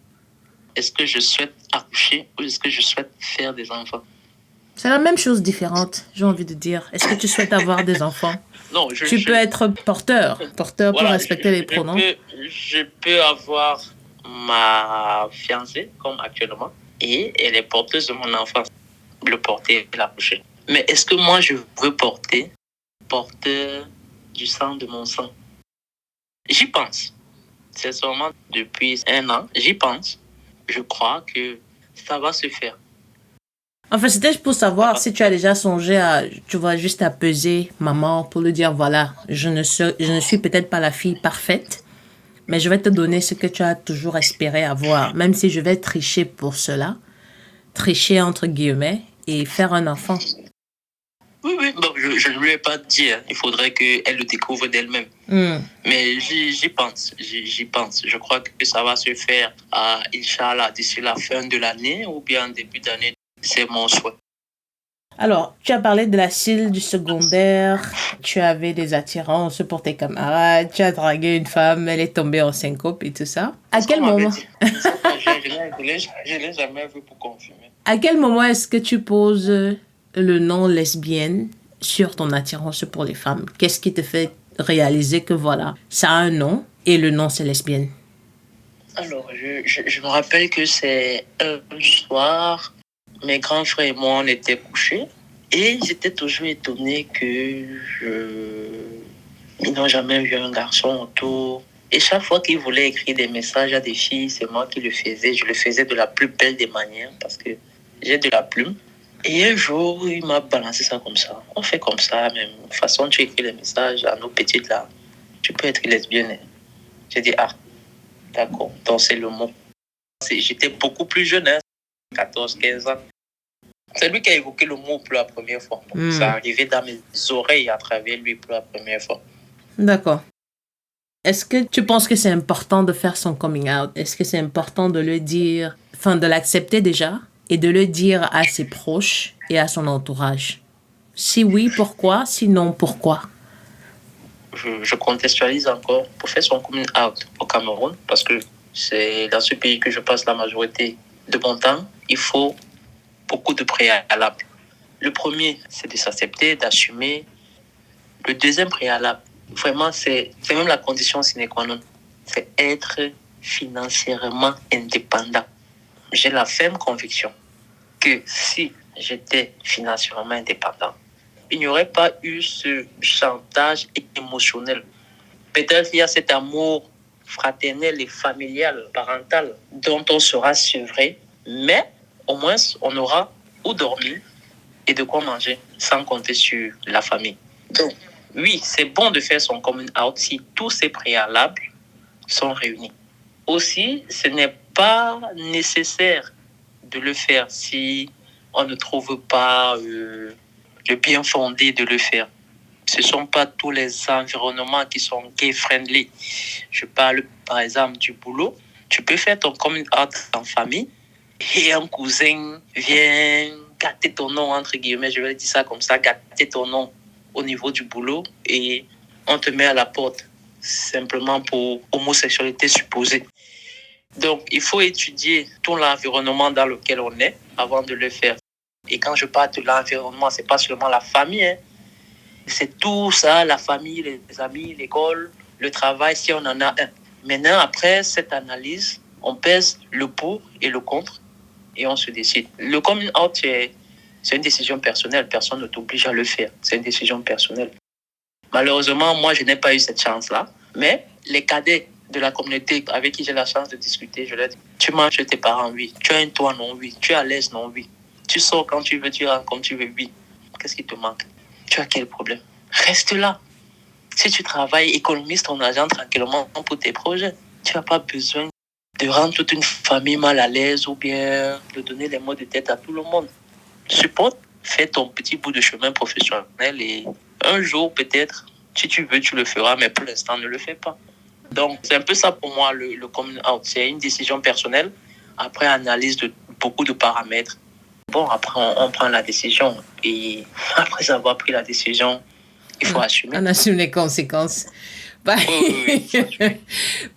Est-ce que je souhaite accoucher ou est-ce que je souhaite faire des enfants? C'est la même chose différente, j'ai envie de dire. Est-ce que tu souhaites avoir des enfants? Non, tu peux être porteur voilà, pour respecter les pronoms. Je peux avoir ma fiancée, comme actuellement, et elle est porteuse de mon enfant. Le porter et l'accoucher. Mais est-ce que moi, je veux porteur du sang de mon sang? J'y pense. C'est seulement depuis 1 an, j'y pense. Je crois que ça va se faire. Enfin, c'était pour savoir si tu as déjà songé à, tu vois, juste à peser maman pour lui dire, voilà, je ne suis peut-être pas la fille parfaite, mais je vais te donner ce que tu as toujours espéré avoir, même si je vais tricher pour cela, tricher entre guillemets, et faire un enfant. Oui. Bon, je ne lui ai pas dit. Hein. Il faudrait qu'elle le découvre d'elle-même. Mais j'y pense. Je crois que ça va se faire, Inch'Allah, d'ici la fin de l'année ou bien début d'année. C'est mon souhait. Alors, tu as parlé de la CIL du secondaire. Tu avais des attirances pour tes camarades. Tu as dragué une femme, elle est tombée en syncope et tout ça. À quel moment? Je l'ai jamais vu pour confirmer. À quel moment est-ce que tu poses le nom lesbienne sur ton attirance pour les femmes? Qu'est-ce qui te fait réaliser que voilà, ça a un nom et le nom c'est lesbienne? Alors, je me rappelle que c'est un soir, mes grands frères et moi, on était couchés et j'étais toujours étonnée que ils n'ont jamais vu un garçon autour. Et chaque fois qu'ils voulaient écrire des messages à des filles, c'est moi qui le faisais. Je le faisais de la plus belle des manières parce que j'ai de la plume. Et un jour, il m'a balancé ça comme ça. On fait comme ça, même façon tu écris les messages à nos petites là. Tu peux être lesbienne. J'ai dit, d'accord, donc c'est le mot. J'étais beaucoup plus jeune, 14, 15 ans. C'est lui qui a évoqué le mot pour la première fois. Ça arrivait dans mes oreilles à travers lui pour la première fois. D'accord. Est-ce que tu penses que c'est important de faire son coming out? Est-ce que c'est important de le dire, enfin de l'accepter déjà et de le dire à ses proches et à son entourage? Si oui, pourquoi? Sinon, pourquoi? Je contextualise encore. Pour faire son coming out au Cameroun, parce que c'est dans ce pays que je passe la majorité de mon temps, il faut beaucoup de préalables. Le premier, c'est de s'accepter, d'assumer. Le deuxième préalable, vraiment, c'est même la condition sine qua non. C'est être financièrement indépendant. J'ai la ferme conviction que si j'étais financièrement indépendant, il n'y aurait pas eu ce chantage émotionnel. Peut-être qu'il y a cet amour fraternel et familial, parental, dont on sera sevré, mais au moins on aura où dormir et de quoi manger, sans compter sur la famille. Donc, oui, c'est bon de faire son coming out si tous ces préalables sont réunis. Aussi, ce n'est pas nécessaire de le faire si on ne trouve pas le bien fondé de le faire. Ce ne sont pas tous les environnements qui sont gay-friendly. Je parle par exemple du boulot. Tu peux faire ton coming out en famille et un cousin vient gâter ton nom, entre guillemets, je vais dire ça comme ça, gâter ton nom au niveau du boulot et on te met à la porte simplement pour homosexualité supposée. Donc, il faut étudier tout l'environnement dans lequel on est avant de le faire. Et quand je parle de l'environnement, ce n'est pas seulement la famille, hein. C'est tout ça, la famille, les amis, l'école, le travail, si on en a un. Maintenant, après cette analyse, on pèse le pour et le contre et on se décide. Le coming out, c'est une décision personnelle. Personne ne t'oblige à le faire. C'est une décision personnelle. Malheureusement, moi, je n'ai pas eu cette chance-là. Mais les cadets de la communauté avec qui j'ai la chance de discuter, je leur dis, tu manges chez tes parents, oui. Tu as un toit, non, oui. Tu es à l'aise, non, oui. Tu sors quand tu veux, tu rentres comme tu veux, oui. Qu'est-ce qui te manque? Tu as quel problème? Reste là. Si tu travailles, économise ton argent tranquillement pour tes projets. Tu n'as pas besoin de rendre toute une famille mal à l'aise ou bien de donner les mots de tête à tout le monde. Supporte, fais ton petit bout de chemin professionnel et un jour peut-être, si tu veux, tu le feras, mais pour l'instant, ne le fais pas. Donc, c'est un peu ça pour moi, le coming out. C'est une décision personnelle après analyse de beaucoup de paramètres. Bon, après, on prend la décision. Et après avoir pris la décision, il faut assumer. On assume les conséquences. Oui.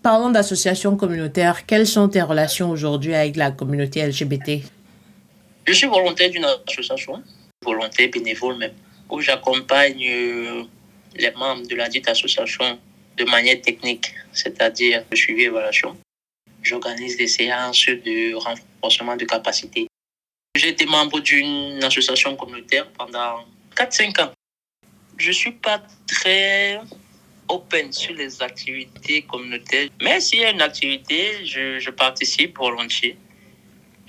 Parlons d'associations communautaires. Quelles sont tes relations aujourd'hui avec la communauté LGBT? Je suis volontaire d'une association, volontaire bénévole même, où j'accompagne les membres de la dite association de manière technique, c'est-à-dire de suivi et évaluation. J'organise des séances de renforcement de capacité. J'ai été membre d'une association communautaire pendant 4-5 ans. Je ne suis pas très open sur les activités communautaires, mais s'il y a une activité, je participe volontiers.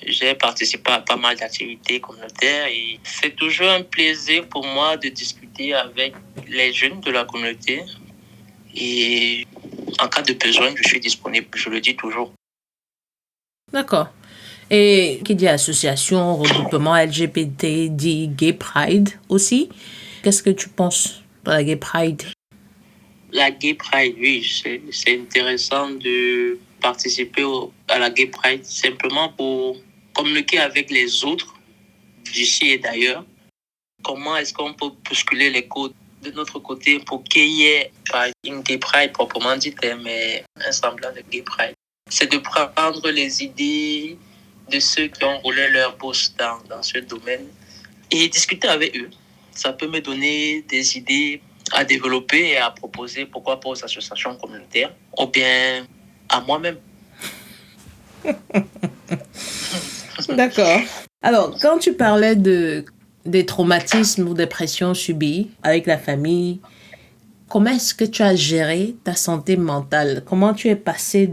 J'ai participé à pas mal d'activités communautaires et c'est toujours un plaisir pour moi de discuter avec les jeunes de la communauté. Et en cas de besoin, je suis disponible, je le dis toujours. D'accord. Et qui dit association, regroupement LGBT, dit Gay Pride aussi. Qu'est-ce que tu penses de la Gay Pride? La Gay Pride, oui, c'est intéressant de participer à la Gay Pride simplement pour communiquer avec les autres d'ici et d'ailleurs. Comment est-ce qu'on peut bousculer les codes de notre côté pour qu'il y ait pas une Gay Pride proprement dite, mais un semblant de Gay Pride. C'est de prendre les idées de ceux qui ont roulé leur boss dans ce domaine et discuter avec eux. Ça peut me donner des idées à développer et à proposer, pourquoi pas aux associations communautaires ou bien à moi-même. D'accord. Alors, quand tu parlais des traumatismes ou des pressions subies avec la famille, comment est-ce que tu as géré ta santé mentale? Comment tu es passé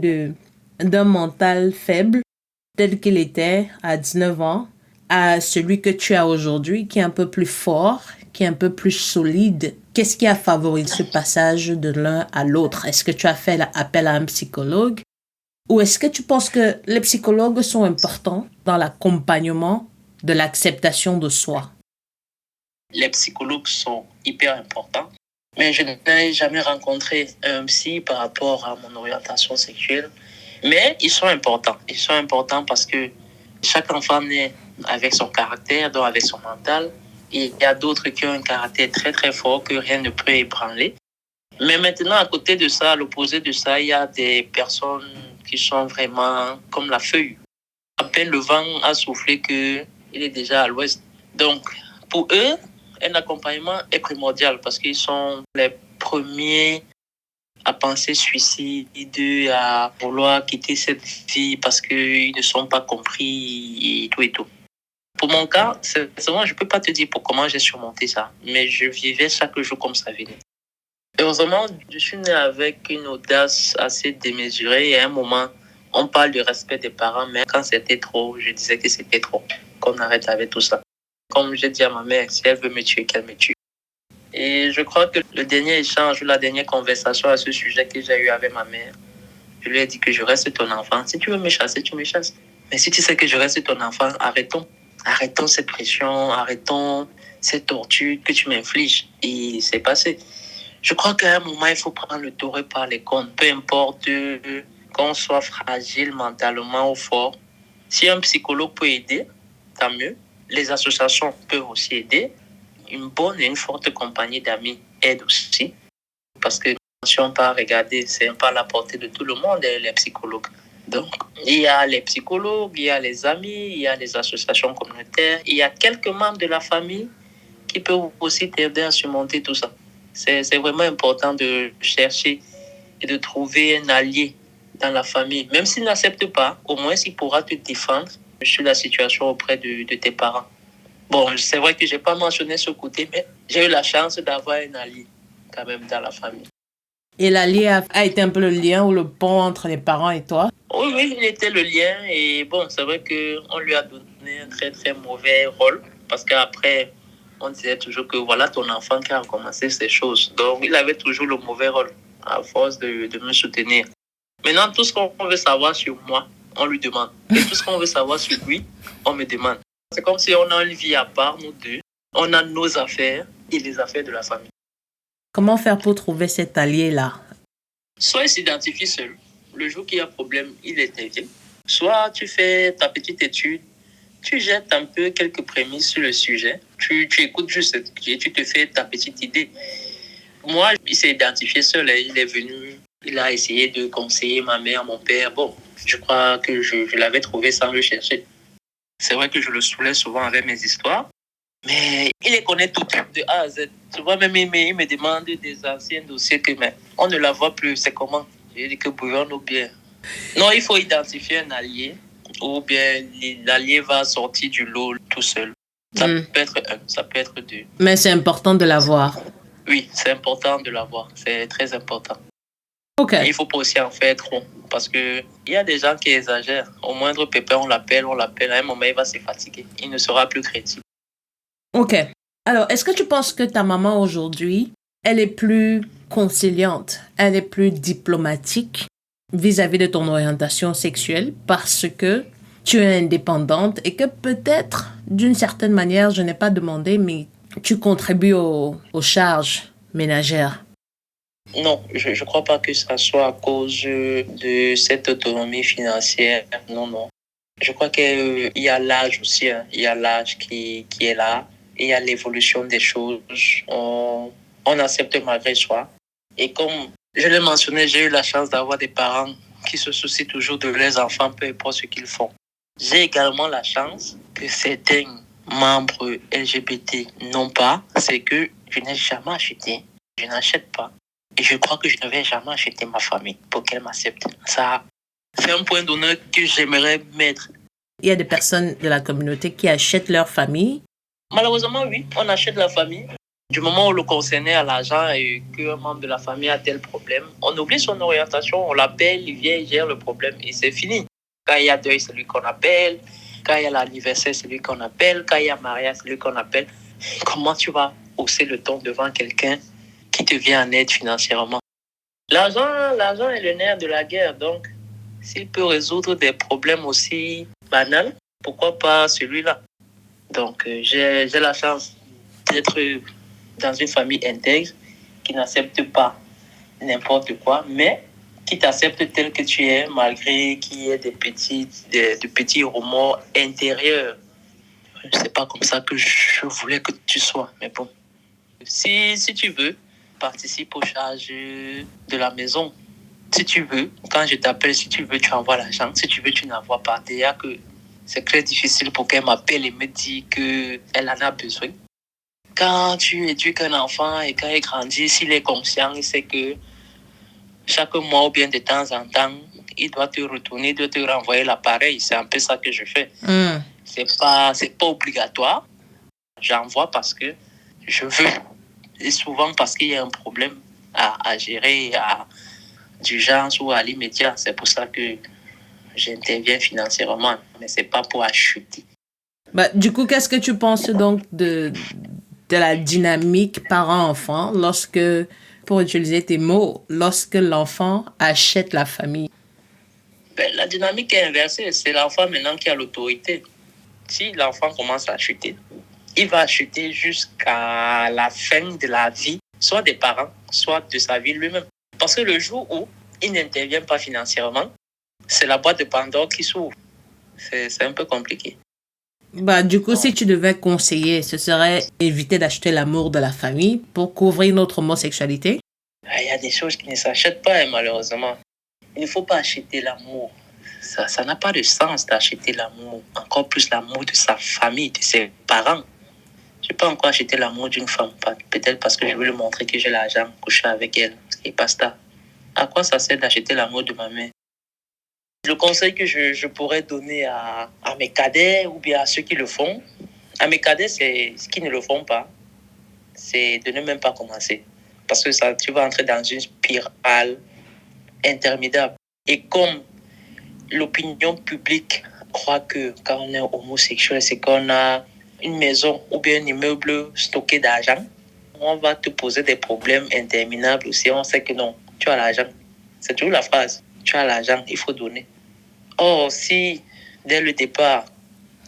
d'un mental faible, tel qu'il était à 19 ans, à celui que tu as aujourd'hui, qui est un peu plus fort, qui est un peu plus solide? Qu'est-ce qui a favorisé ce passage de l'un à l'autre? Est-ce que tu as fait appel à un psychologue? Ou est-ce que tu penses que les psychologues sont importants dans l'accompagnement de l'acceptation de soi? Les psychologues sont hyper importants, mais je n'ai jamais rencontré un psy par rapport à mon orientation sexuelle. Mais ils sont importants. Ils sont importants parce que chaque enfant naît avec son caractère, donc avec son mental. Et il y a d'autres qui ont un caractère très très fort que rien ne peut ébranler. Mais maintenant, à côté de ça, à l'opposé de ça, il y a des personnes qui sont vraiment comme la feuille. À peine le vent a soufflé qu'il est déjà à l'ouest. Donc, pour eux, un accompagnement est primordial parce qu'ils sont les premiers à penser suicide, à vouloir quitter cette vie parce qu'ils ne sont pas compris et tout et tout. Pour mon cas, sincèrement, je ne peux pas te dire pour comment j'ai surmonté ça, mais je vivais chaque jour comme ça venait. Heureusement, je suis né avec une audace assez démesurée et à un moment, on parle du respect des parents, mais quand c'était trop, je disais que c'était trop, qu'on arrête avec tout ça. Comme j'ai dit à ma mère, si elle veut me tuer, qu'elle me tue. Et je crois que le dernier échange ou la dernière conversation à ce sujet que j'ai eu avec ma mère, je lui ai dit que je reste ton enfant. Si tu veux me chasser, tu me chasses. Mais si tu sais que je reste ton enfant, arrêtons. Arrêtons cette pression, arrêtons cette torture que tu m'infliges. Et c'est passé. Je crois qu'à un moment, il faut prendre le taureau par les cornes. Peu importe qu'on soit fragile mentalement ou fort. Si un psychologue peut aider, tant mieux. Les associations peuvent aussi aider. Une bonne et une forte compagnie d'amis aide aussi. Parce que si on part regarder, c'est pas à la portée de tout le monde, les psychologues. Donc, il y a les psychologues, il y a les amis, il y a les associations communautaires, il y a quelques membres de la famille qui peuvent aussi t'aider à surmonter tout ça. C'est vraiment important de chercher et de trouver un allié dans la famille. Même s'il n'accepte pas, au moins il pourra te défendre sur la situation auprès de tes parents. Bon, c'est vrai que je n'ai pas mentionné ce côté, mais j'ai eu la chance d'avoir un allié quand même dans la famille. Et l'allié a été un peu le lien ou le pont entre les parents et toi? Oui, oui, il était le lien. Et bon, c'est vrai qu'on lui a donné un très, très mauvais rôle. Parce qu'après, on disait toujours que voilà ton enfant qui a recommencé ces choses. Donc, il avait toujours le mauvais rôle à force de me soutenir. Maintenant, tout ce qu'on veut savoir sur moi, on lui demande. Et tout ce qu'on veut savoir sur lui, on me demande. C'est comme si on a une vie à part, nous deux. On a nos affaires et les affaires de la famille. Comment faire pour trouver cet allié-là? Soit il s'identifie seul. Le jour qu'il y a problème, il intervient. Soit tu fais ta petite étude, tu jettes un peu quelques prémices sur le sujet. Tu écoutes juste et tu te fais ta petite idée. Moi, il s'est identifié seul. Il est venu, il a essayé de conseiller ma mère, mon père. Bon, je crois que je l'avais trouvé sans le chercher. C'est vrai que je le saoulais souvent avec mes histoires. Mais il les connaît toutes de A à Z. Tu vois, même il me demande des anciens dossiers que mais on ne la voit plus. C'est comment? J'ai dit que bouillon ou bien. Non, il faut identifier un allié ou bien l'allié va sortir du lot tout seul. Ça peut être un, ça peut être deux. Mais c'est important de l'avoir. Oui, c'est important de l'avoir. C'est très important. Ok. Et il ne faut pas aussi en faire trop. Parce qu'il y a des gens qui exagèrent. Au moindre pépin, on l'appelle. À un moment, il va se fatiguer. Il ne sera plus crédible. Ok. Alors, est-ce que tu penses que ta maman aujourd'hui, elle est plus conciliante, elle est plus diplomatique vis-à-vis de ton orientation sexuelle parce que tu es indépendante et que peut-être, d'une certaine manière, je n'ai pas demandé, mais tu contribues aux charges ménagères? Non, je ne crois pas que ça soit à cause de cette autonomie financière. Non, non. Je crois qu'il y a l'âge aussi. Hein. Il y a l'âge qui est là. Et il y a l'évolution des choses. On accepte malgré soi. Et comme je l'ai mentionné, j'ai eu la chance d'avoir des parents qui se soucient toujours de leurs enfants, peu importe ce qu'ils font. J'ai également la chance que certains membres LGBT n'ont pas. C'est que je n'ai jamais acheté. Je n'achète pas. Et je crois que je ne vais jamais acheter ma famille pour qu'elle m'accepte. Ça, c'est un point d'honneur que j'aimerais mettre. Il y a des personnes de la communauté qui achètent leur famille. Malheureusement, oui, on achète la famille. Du moment où le concerné a l'argent et qu'un membre de la famille a tel problème, on oublie son orientation, on l'appelle, il vient, il gère le problème et c'est fini. Quand il y a deuil, c'est lui qu'on appelle. Quand il y a l'anniversaire, c'est lui qu'on appelle. Quand il y a mariage, c'est lui qu'on appelle. Comment tu vas hausser le ton devant quelqu'un qui te vient en aide financièrement? L'argent est le nerf de la guerre. Donc, s'il peut résoudre des problèmes aussi banals, pourquoi pas celui-là? Donc, j'ai la chance d'être dans une famille intègre qui n'accepte pas n'importe quoi, mais qui t'accepte tel que tu es, malgré qu'il y ait de petits remords intérieurs. C'est pas comme ça que je voulais que tu sois, mais bon. Si tu veux, participe aux charges de la maison. Si tu veux, quand je t'appelle, si tu veux, tu envoies l'argent. Si tu veux, tu n'envoies pas. Déjà que c'est très difficile pour qu'elle m'appelle et me dise qu'elle en a besoin. Quand tu éduques un enfant et quand il grandit, s'il est conscient, il sait que chaque mois ou bien de temps en temps, il doit te retourner, il doit te renvoyer l'appareil. C'est un peu ça que je fais. C'est pas obligatoire. J'envoie parce que je veux. Et souvent parce qu'il y a un problème à gérer d'urgence ou à l'immédiat. C'est pour ça que j'interviens financièrement. Mais c'est pas pour acheter. Du coup, qu'est-ce que tu penses donc de la dynamique parent-enfant lorsque, pour utiliser tes mots, lorsque l'enfant achète la famille? La dynamique est inversée. C'est l'enfant maintenant qui a l'autorité. Si l'enfant commence à acheter, il va acheter jusqu'à la fin de la vie, soit des parents, soit de sa vie lui-même. Parce que le jour où il n'intervient pas financièrement, c'est la boîte de Pandore qui s'ouvre. C'est un peu compliqué. Du coup, si tu devais conseiller, ce serait éviter d'acheter l'amour de la famille pour couvrir notre homosexualité? Il y a des choses qui ne s'achètent pas, malheureusement. Il ne faut pas acheter l'amour. Ça n'a pas de sens d'acheter l'amour. Encore plus l'amour de sa famille, de ses parents. Je peux encore acheter l'amour d'une femme. Peut-être parce que je veux lui montrer que j'ai l'argent, coucher avec elle. Et basta. À quoi ça sert d'acheter l'amour de ma mère? Le conseil que je pourrais donner à mes cadets ou bien à ceux qui le font, à mes cadets, c'est ceux qui ne le font pas, c'est de ne même pas commencer. Parce que ça, tu vas entrer dans une spirale interminable. Et comme l'opinion publique croit que quand on est homosexuel, c'est qu'on a une maison ou bien un immeuble stocké d'argent, on va te poser des problèmes interminables aussi. On sait que non, tu as l'argent. C'est toujours la phrase. Tu as l'argent, il faut donner. Or, si dès le départ,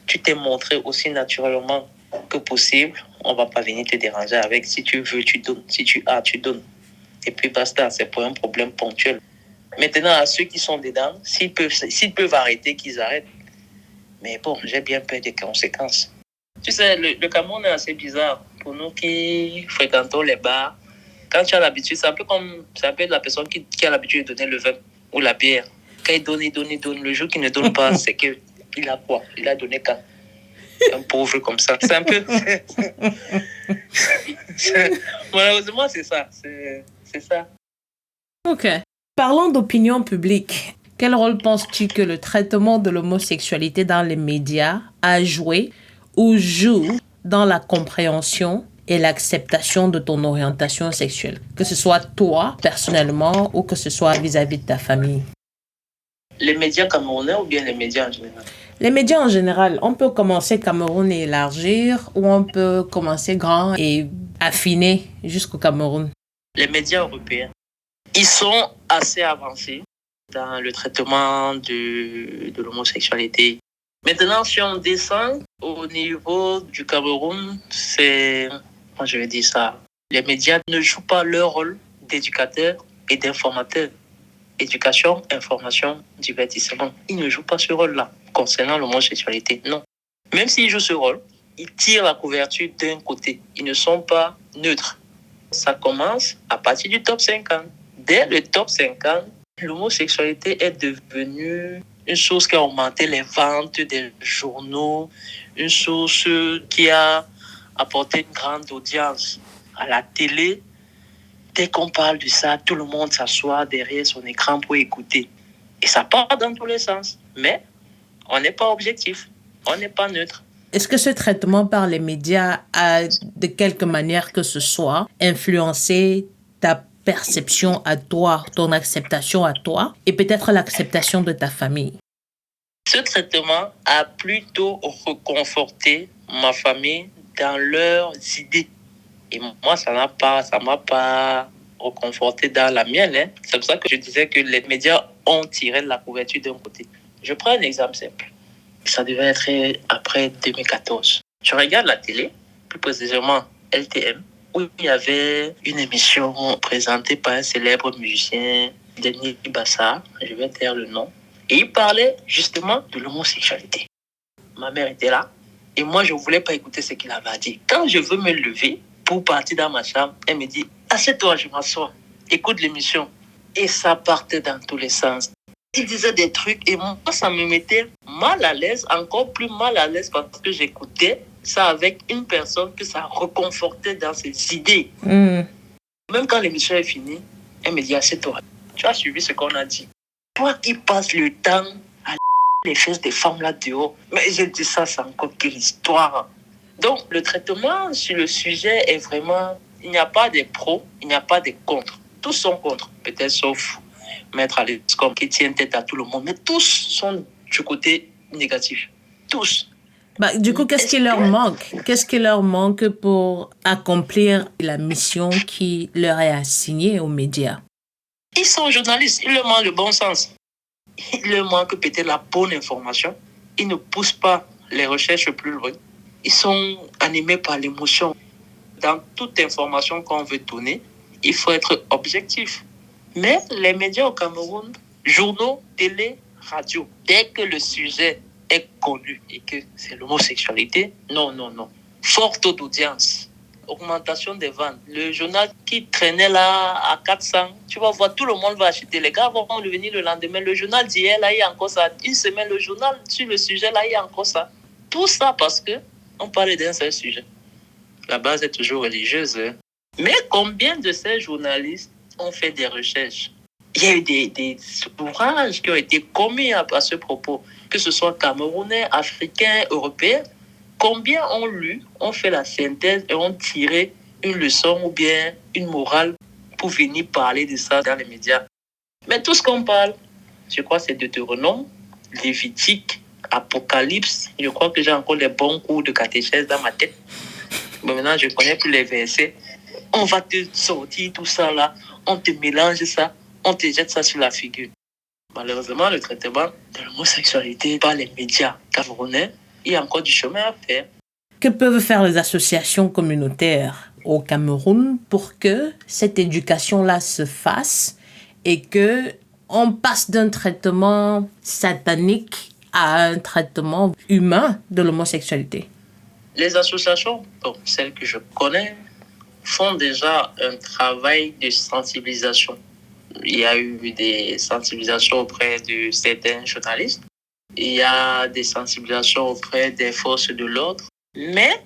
tu t'es montré aussi naturellement que possible, on ne va pas venir te déranger avec. Si tu veux, tu donnes. Si tu as, tu donnes. Et puis basta, c'est pour un problème ponctuel. Maintenant, à ceux qui sont dedans, s'ils peuvent arrêter, qu'ils arrêtent. Mais bon, j'ai bien peur des conséquences. Tu sais, le Cameroun est assez bizarre. Pour nous qui fréquentons les bars, quand tu as l'habitude, c'est un peu comme la personne qui a l'habitude de donner le vin ou la bière. Quand il donne, il donne, il donne. Le jour qu'il ne donne pas, c'est qu'il a quoi? Il a donné quand? Un pauvre comme ça. C'est un peu... Malheureusement, c'est ça. C'est ça. Ok. Parlons d'opinion publique. Quel rôle penses-tu que le traitement de l'homosexualité dans les médias a joué ou joue dans la compréhension et l'acceptation de ton orientation sexuelle? Que ce soit toi, personnellement, ou que ce soit vis-à-vis de ta famille. Les médias camerounais ou bien les médias en général? Les médias en général. On peut commencer Cameroun et élargir, ou on peut commencer grand et affiner jusqu'au Cameroun. Les médias européens, ils sont assez avancés dans le traitement de l'homosexualité. Maintenant, si on descend au niveau du Cameroun, moi je vais dire ça, les médias ne jouent pas leur rôle d'éducateurs et d'informateurs. Éducation, information, divertissement. Ils ne jouent pas ce rôle-là concernant l'homosexualité, non. Même s'ils jouent ce rôle, ils tirent la couverture d'un côté. Ils ne sont pas neutres. Ça commence à partir du top 50. Dès le top 50, l'homosexualité est devenue une chose qui a augmenté les ventes des journaux, une chose qui a apporté une grande audience à la télé. Dès qu'on parle de ça, tout le monde s'assoit derrière son écran pour écouter. Et ça part dans tous les sens. Mais on n'est pas objectif, on n'est pas neutre. Est-ce que ce traitement par les médias a, de quelque manière que ce soit, influencé ta perception à toi, ton acceptation à toi, et peut-être l'acceptation de ta famille? Ce traitement a plutôt reconforté ma famille dans leurs idées. Et moi, ça m'a pas reconforté dans la mienne. Hein. C'est pour ça que je disais que les médias ont tiré la couverture d'un côté. Je prends un exemple simple. Ça devait être après 2014. Je regarde la télé, plus précisément LTM, où il y avait une émission présentée par un célèbre musicien, Denis Bassard, je vais taire le nom, et il parlait justement de l'homosexualité. Ma mère était là, et moi je ne voulais pas écouter ce qu'il avait à dire. Quand je veux me lever pour partir dans ma chambre, elle me dit « Assieds-toi, je m'assois, écoute l'émission ». Et ça partait dans tous les sens. Il disait des trucs et moi, ça me mettait mal à l'aise, encore plus mal à l'aise parce que j'écoutais ça avec une personne que ça reconfortait dans ses idées. Même quand l'émission est finie, elle me dit, assieds-toi, tu as suivi ce qu'on a dit. Toi qui passes le temps à les fesses des femmes là dehors, mais j'ai dit ça, c'est encore quelle histoire. Donc, le traitement sur le sujet est vraiment, il n'y a pas de pros, il n'y a pas de contre. Tous sont contre, peut-être sauf Maître Alescom qui tient tête à tout le monde, mais tous sont du côté négatif. Tous. Du coup, qu'est-ce qui leur manque? Qu'est-ce qui leur manque pour accomplir la mission qui leur est assignée aux médias? Ils sont journalistes, il leur manque le bon sens. Il leur manque peut-être la bonne information. Ils ne poussent pas les recherches plus loin. Ils sont animés par l'émotion. Dans toute information qu'on veut donner, il faut être objectif. Mais les médias au Cameroun, journaux, télé, radio, dès que le sujet est connu et que c'est l'homosexualité, non. Fort taux d'audience, augmentation des ventes. Le journal qui traînait là à 400, tu vas voir, tout le monde va acheter. Les gars vont revenir le lendemain. Le journal d'hier, là, il y a encore ça. Une semaine, le journal sur le sujet, là, il y a encore ça. Tout ça parce que on parlait d'un seul sujet. La base est toujours religieuse. Hein. Mais combien de ces journalistes ont fait des recherches? Il y a eu des ouvrages qui ont été commis à ce propos, que ce soit camerounais, africains, européens. Combien ont lu, ont fait la synthèse et ont tiré une leçon ou bien une morale pour venir parler de ça dans les médias. Mais tout ce qu'on parle, je crois, c'est Deutéronome, Lévitique, Apocalypse. Je crois que j'ai encore les bons cours de catéchèse dans ma tête. Mais maintenant, je ne connais plus les versets. On va te sortir tout ça là, on te mélange ça, on te jette ça sur la figure. Malheureusement, le traitement de l'homosexualité par les médias camerounais, il y a encore du chemin à faire. Que peuvent faire les associations communautaires au Cameroun pour que cette éducation-là se fasse et que on passe d'un traitement satanique à un traitement humain de l'homosexualité? Les associations, celles que je connais, font déjà un travail de sensibilisation. Il y a eu des sensibilisations auprès de certains journalistes. Il y a des sensibilisations auprès des forces de l'ordre. Mais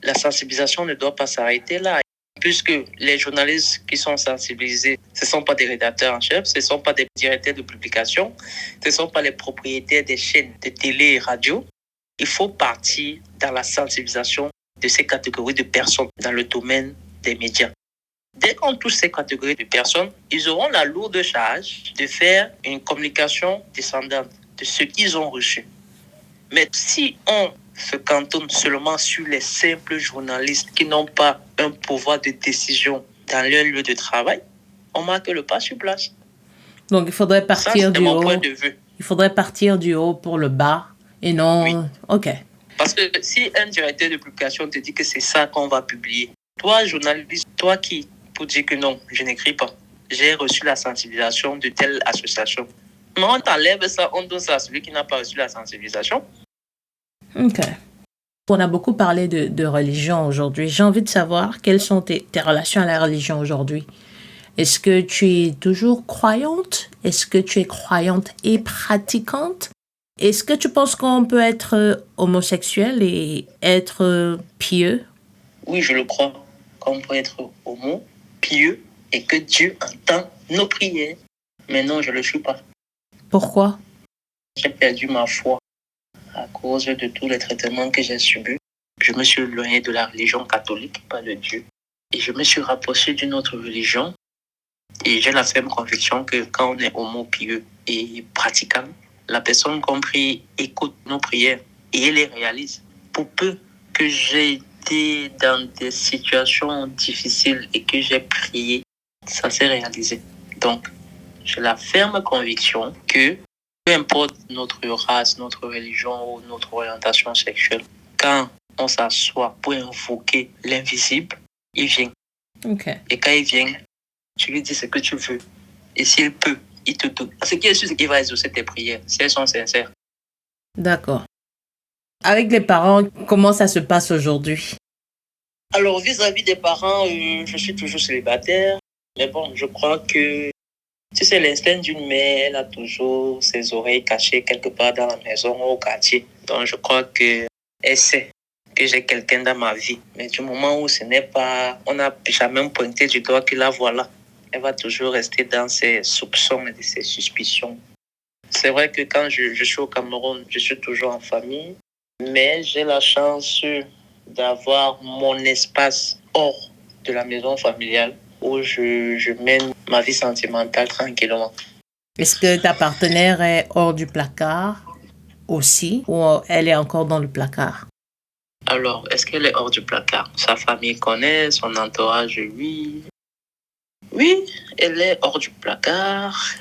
la sensibilisation ne doit pas s'arrêter là. Puisque les journalistes qui sont sensibilisés, ce ne sont pas des rédacteurs en chef, ce ne sont pas des directeurs de publication, ce ne sont pas les propriétaires des chaînes de télé et radio. Il faut partir dans la sensibilisation de ces catégories de personnes dans le domaine des médias. Dès qu'on touche ces catégories de personnes, ils auront la lourde charge de faire une communication descendante de ce qu'ils ont reçu. Mais si on se cantonne seulement sur les simples journalistes qui n'ont pas un pouvoir de décision dans leur lieu de travail, on marque le pas sur place. Donc, il faudrait partir du haut. Point de vue. Il faudrait partir du haut pour le bas et non... Oui. OK. Parce que si un directeur de publication te dit que c'est ça qu'on va publier, toi, journaliste, toi qui, pour dire que non, je n'écris pas, j'ai reçu la sensibilisation de telle association. Mais on t'enlève ça, on donne ça à celui qui n'a pas reçu la sensibilisation. OK. On a beaucoup parlé de religion aujourd'hui. J'ai envie de savoir quelles sont tes relations à la religion aujourd'hui. Est-ce que tu es toujours croyante? Est-ce que tu es croyante et pratiquante? Est-ce que tu penses qu'on peut être homosexuel et être pieux? Oui, je le crois. Qu'on peut être homo, pieux, et que Dieu entend nos prières. Mais non, je ne le suis pas. Pourquoi? J'ai perdu ma foi à cause de tous les traitements que j'ai subis. Je me suis éloigné de la religion catholique, pas de Dieu. Et je me suis rapproché d'une autre religion. Et j'ai la ferme conviction que quand on est homo, pieux et pratiquant, la personne qu'on prie écoute nos prières et elle les réalise. Pour peu que j'ai été dans des situations difficiles et que j'ai prié, ça s'est réalisé. Donc, j'ai la ferme conviction que peu importe notre race, notre religion ou notre orientation sexuelle, quand on s'assoit pour invoquer l'invisible, il vient. Okay. Et quand il vient, tu lui dis ce que tu veux. Et s'il peut, il te donne. Ce qui est sûr, c'est qu'il va exaucer tes prières, si elles sont sincères. D'accord. Avec les parents, comment ça se passe aujourd'hui? Alors, vis-à-vis des parents, je suis toujours célibataire. Mais bon, je crois que, tu sais, l'instinct d'une mère, elle a toujours ses oreilles cachées quelque part dans la maison ou au quartier. Donc, je crois qu'elle sait que j'ai quelqu'un dans ma vie. Mais du moment où ce n'est pas... On n'a jamais pointé du doigt que la voilà. Elle va toujours rester dans ses soupçons et ses suspicions. C'est vrai que quand je suis au Cameroun, je suis toujours en famille. Mais j'ai la chance d'avoir mon espace hors de la maison familiale où je mène ma vie sentimentale tranquillement. Est-ce que ta partenaire est hors du placard aussi ou elle est encore dans le placard? Alors, est-ce qu'elle est hors du placard? Sa famille connaît, son entourage, oui. Oui, elle est hors du placard.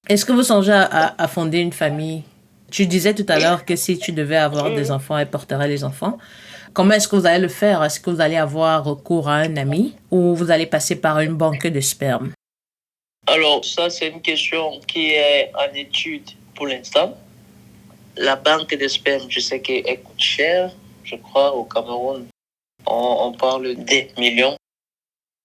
Est-ce que vous songez à fonder une famille? Tu disais tout à l'heure que si tu devais avoir des enfants, elle porterait les enfants. Comment est-ce que vous allez le faire? Est-ce que vous allez avoir recours à un ami ou vous allez passer par une banque de sperme? Alors, ça, c'est une question qui est en étude pour l'instant. La banque de sperme, je sais qu'elle coûte cher. Je crois au Cameroun, on parle des millions.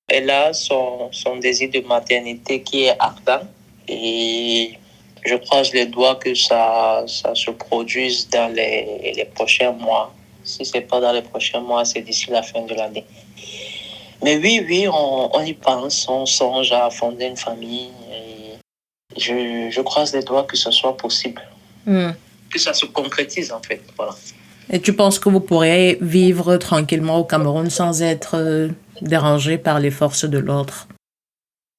Elle a son désir de maternité qui est ardent. Et je croise les doigts que ça se produise dans les prochains mois. Si ce n'est pas dans les prochains mois, c'est d'ici la fin de l'année. Mais oui, on y pense, on songe à fonder une famille. Et je croise les doigts que ce soit possible. Que ça se concrétise, en fait. Voilà. Et tu penses que vous pourrez vivre tranquillement au Cameroun sans être dérangé par les forces de l'ordre?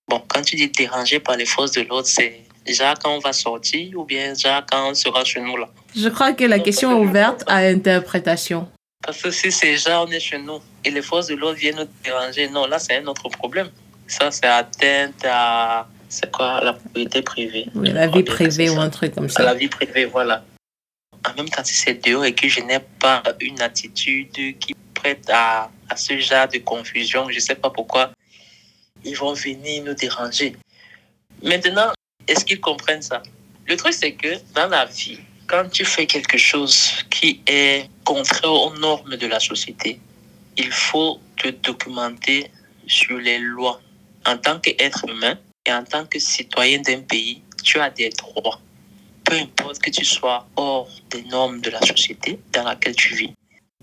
Bon, quand tu dis dérangé par les forces de l'ordre, c'est déjà quand on va sortir ou bien déjà quand on sera chez nous là? Je crois que la question est ouverte à interprétation. Parce que si c'est déjà on est chez nous et les forces de l'ordre viennent nous déranger, non, là c'est un autre problème. Ça, c'est atteinte à, c'est quoi, la propriété privée. Oui, la vie privée ou un truc comme ça. À la vie privée, voilà. En même temps, si c'est dehors et que je n'ai pas une attitude qui prête à ce genre de confusion, je ne sais pas pourquoi ils vont venir nous déranger. Maintenant, est-ce qu'ils comprennent ça? Le truc, c'est que dans la vie, quand tu fais quelque chose qui est contraire aux normes de la société, il faut te documenter sur les lois. En tant qu'être humain et en tant que citoyen d'un pays, tu as des droits. Peu importe que tu sois hors des normes de la société dans laquelle tu vis.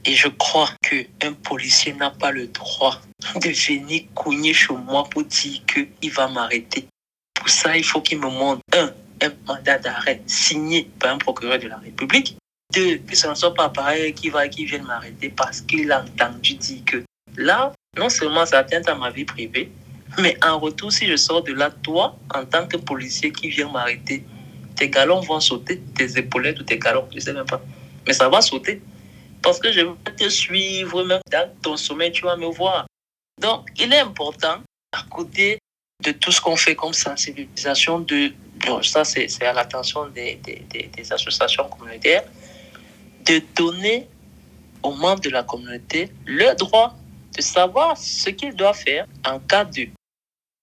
Et je crois qu'un policier n'a pas le droit de venir cogner chez moi pour dire qu'il va m'arrêter. Pour ça, il faut qu'il me montre un mandat d'arrêt signé par un procureur de la République. Deux, que ce ne soit pas pareil qui vienne m'arrêter parce qu'il a entendu dire que là, non seulement ça atteint à ma vie privée, mais en retour, si je sors de là, toi, en tant que policier qui vient m'arrêter, tes galons vont sauter, tes épaulettes ou tes galons, je ne sais même pas. Mais ça va sauter. Parce que je vais te suivre, même dans ton sommeil, tu vas me voir. Donc, il est important, à côté de tout ce qu'on fait comme sensibilisation, ça c'est à l'attention des associations communautaires, de donner aux membres de la communauté le droit de savoir ce qu'ils doivent faire en cas de...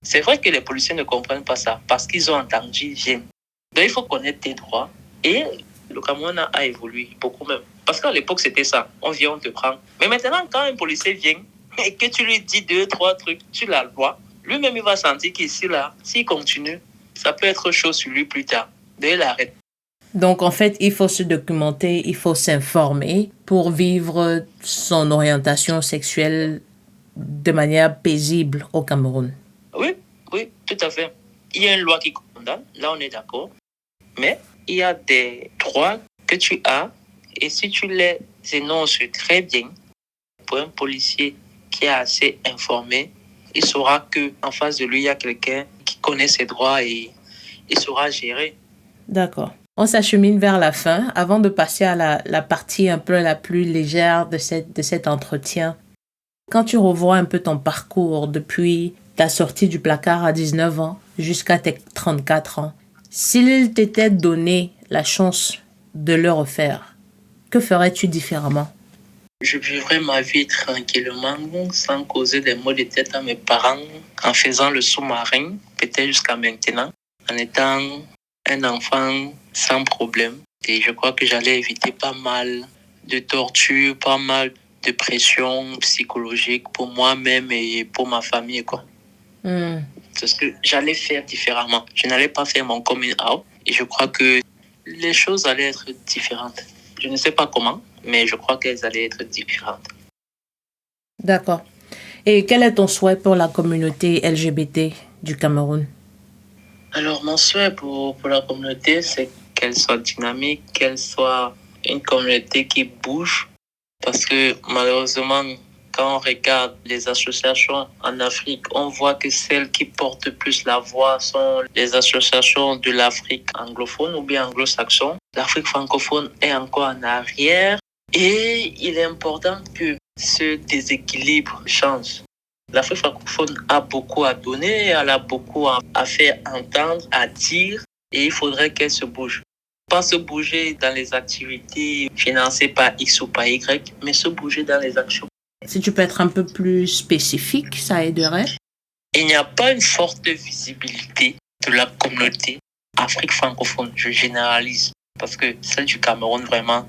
C'est vrai que les policiers ne comprennent pas ça parce qu'ils ont entendu, ils viennent. Donc, il faut connaître tes droits. Et le Cameroun a évolué beaucoup même. Parce qu'à l'époque, c'était ça. On vient, on te prend. Mais maintenant, quand un policier vient et que tu lui dis 2, 3 trucs sur la loi, lui-même, il va sentir qu'ici, là, s'il continue, ça peut être chaud sur lui plus tard. Donc, il arrête. Donc, en fait, il faut se documenter, il faut s'informer pour vivre son orientation sexuelle de manière paisible au Cameroun. Oui, tout à fait. Il y a une loi qui condamne, là, on est d'accord. Mais il y a des droits que tu as et si tu les énonces très bien, pour un policier qui est assez informé, il saura qu'en face de lui, il y a quelqu'un qui connaît ses droits et il saura gérer. D'accord. On s'achemine vers la fin. Avant de passer à la partie un peu la plus légère de cet entretien, quand tu revois un peu ton parcours depuis ta sortie du placard à 19 ans jusqu'à tes 34 ans, s'il t'était donné la chance de le refaire, que ferais-tu différemment? Je vivrais ma vie tranquillement, sans causer des maux de tête à mes parents, en faisant le sous-marin, peut-être jusqu'à maintenant, en étant un enfant sans problème. Et je crois que j'allais éviter pas mal de torture, pas mal de pression psychologique pour moi-même et pour ma famille, quoi. C'est ce que j'allais faire différemment. Je n'allais pas faire mon coming out. Et je crois que les choses allaient être différentes. Je ne sais pas comment, mais je crois qu'elles allaient être différentes. D'accord. Et quel est ton souhait pour la communauté LGBT du Cameroun? Alors, mon souhait pour la communauté, c'est qu'elle soit dynamique, qu'elle soit une communauté qui bouge. Parce que malheureusement, quand on regarde les associations en Afrique, on voit que celles qui portent plus la voix sont les associations de l'Afrique anglophone ou bien anglo-saxon. L'Afrique francophone est encore en arrière et il est important que ce déséquilibre change. L'Afrique francophone a beaucoup à donner, elle a beaucoup à faire entendre, à dire et il faudrait qu'elle se bouge. Pas se bouger dans les activités financées par X ou par Y, mais se bouger dans les actions. Si tu peux être un peu plus spécifique, ça aiderait. Il n'y a pas une forte visibilité de la communauté Afrique francophone, je généralise, parce que celle du Cameroun, vraiment,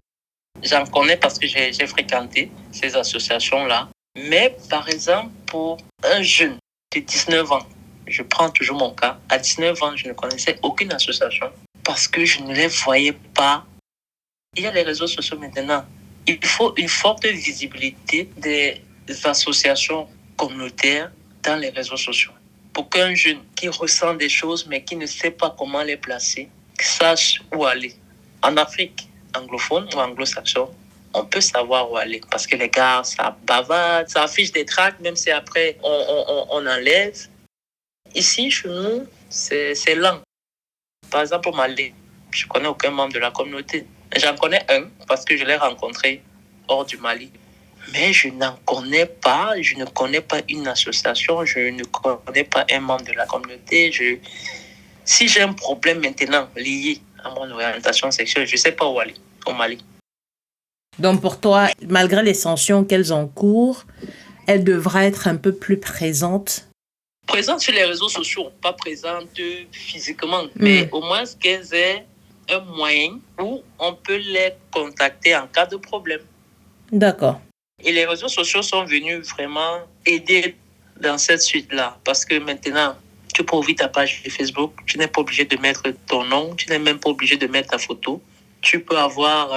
j'en connais parce que j'ai fréquenté ces associations-là. Mais par exemple, pour un jeune de 19 ans, je prends toujours mon cas, à 19 ans, je ne connaissais aucune association parce que je ne les voyais pas. Il y a les réseaux sociaux maintenant. Il faut une forte visibilité des associations communautaires dans les réseaux sociaux pour qu'un jeune qui ressent des choses mais qui ne sait pas comment les placer sache où aller. En Afrique anglophone ou anglo-saxon, on peut savoir où aller. Parce que les gars, ça bavarde, ça affiche des tracts, même si après on enlève. Ici, chez nous, c'est lent. Par exemple, au Mali, je ne connais aucun membre de la communauté. J'en connais un parce que je l'ai rencontré hors du Mali. Mais je ne connais pas une association, je ne connais pas un membre de la communauté. Si j'ai un problème maintenant lié à mon orientation sexuelle, je ne sais pas où aller au Mali. Donc pour toi, malgré les sanctions qu'elles encourent, elles devraient être un peu plus présentes. Présentes sur les réseaux sociaux, pas présentes physiquement, mais au moins qu'elles aient un moyen où on peut les contacter en cas de problème. D'accord. Et les réseaux sociaux sont venus vraiment aider dans cette suite-là. Parce que maintenant, tu peux ouvrir ta page Facebook, tu n'es pas obligé de mettre ton nom, tu n'es même pas obligé de mettre ta photo. Tu peux avoir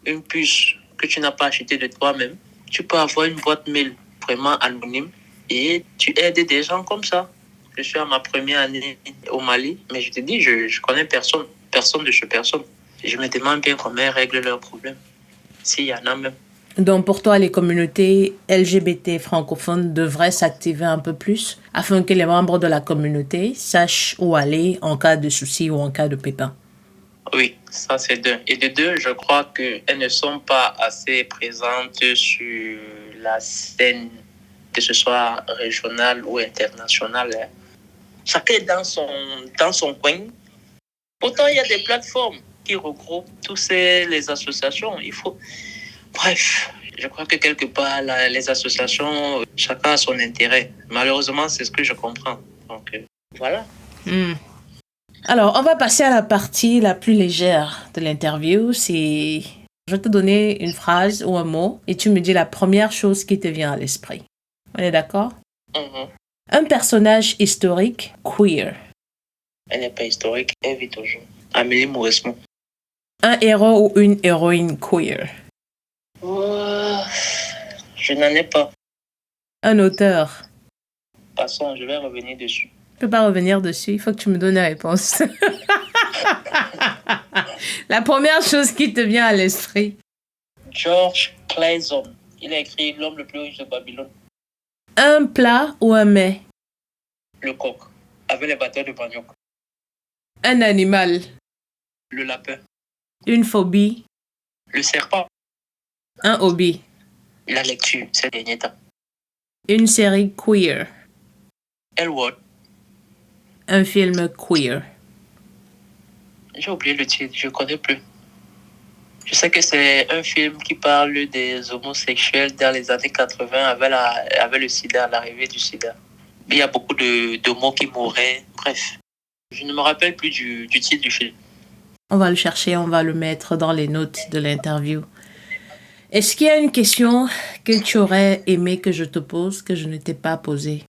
une puce que tu n'as pas achetée de toi-même. Tu peux avoir une boîte mail vraiment anonyme et tu aides des gens comme ça. Je suis à ma première année au Mali, mais je te dis, je connais personne de chez personne. Je me demande bien comment ils règlent leurs problèmes, s'il y en a même. Donc pour toi, les communautés LGBT francophones devraient s'activer un peu plus afin que les membres de la communauté sachent où aller en cas de souci ou en cas de pépin. Oui, ça c'est d'un. Et de deux, je crois qu'elles ne sont pas assez présentes sur la scène, que ce soit régionale ou internationale. Chacun est dans son coin. Pourtant, il y a des plateformes qui regroupent toutes les associations. Bref, je crois que quelque part, les associations, chacun a son intérêt. Malheureusement, c'est ce que je comprends. Donc, voilà. Alors, on va passer à la partie la plus légère de l'interview. Je vais te donner une phrase ou un mot et tu me dis la première chose qui te vient à l'esprit. On est d'accord? Un personnage historique queer. Elle n'est pas historique, elle vit toujours. Amélie Mauresmo. Un héros ou une héroïne queer. Je n'en ai pas. Un auteur. Passons, je vais revenir dessus. Je ne peux pas revenir dessus, il faut que tu me donnes la réponse. La première chose qui te vient à l'esprit. George Clason. Il a écrit L'homme le plus riche de Babylone. Un plat ou un mets. Le coq, avec les batteurs de manioc. Un animal. Le lapin. Une phobie. Le serpent. Un hobby. La lecture, ces derniers temps. Une série queer. Elwood. Un film queer. J'ai oublié le titre, je ne connais plus. Je sais que c'est un film qui parle des homosexuels dans les années 80 avec le sida, l'arrivée du sida. Il y a beaucoup de mots qui mouraient. Bref, je ne me rappelle plus du titre du film. On va le chercher, on va le mettre dans les notes de l'interview. Est-ce qu'il y a une question que tu aurais aimé que je te pose, que je ne t'ai pas posée?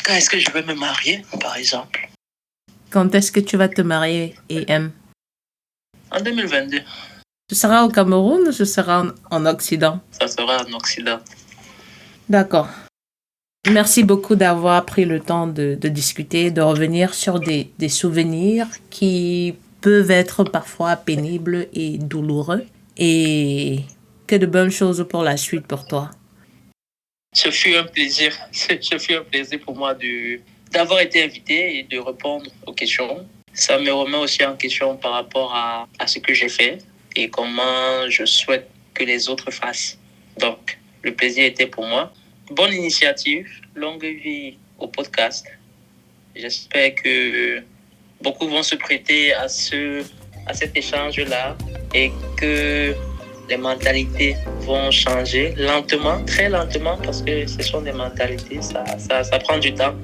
Quand est-ce que je vais me marier, par exemple? Quand est-ce que tu vas te marier, EM? En 2022. Ce sera au Cameroun ou ce sera en Occident? Ça sera en Occident. D'accord. Merci beaucoup d'avoir pris le temps de discuter, de revenir sur des souvenirs qui peuvent être parfois pénibles et douloureux. Et que de bonnes choses pour la suite pour toi. Ce fut un plaisir. Ce fut un plaisir pour moi d'avoir été invité et de répondre aux questions. Ça me remet aussi en question par rapport à ce que j'ai fait et comment je souhaite que les autres fassent. Donc, le plaisir était pour moi. Bonne initiative, longue vie au podcast. J'espère que beaucoup vont se prêter à cet échange-là et que les mentalités vont changer lentement, très lentement, parce que ce sont des mentalités, ça prend du temps,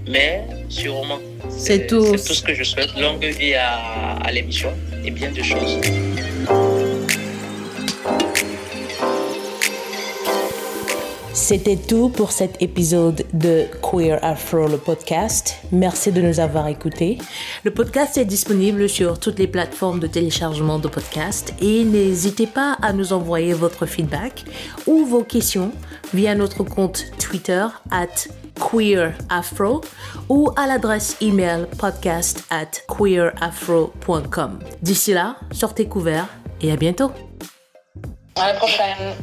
mais sûrement. C'est tout ce que je souhaite. Longue vie à l'émission et bien de choses. C'était tout pour cet épisode de Queer Afro, le podcast. Merci de nous avoir écoutés. Le podcast est disponible sur toutes les plateformes de téléchargement de podcasts et n'hésitez pas à nous envoyer votre feedback ou vos questions via notre compte Twitter @queerafro ou à l'adresse email podcast@queerafro.com. D'ici là, sortez couverts et à bientôt. À la prochaine.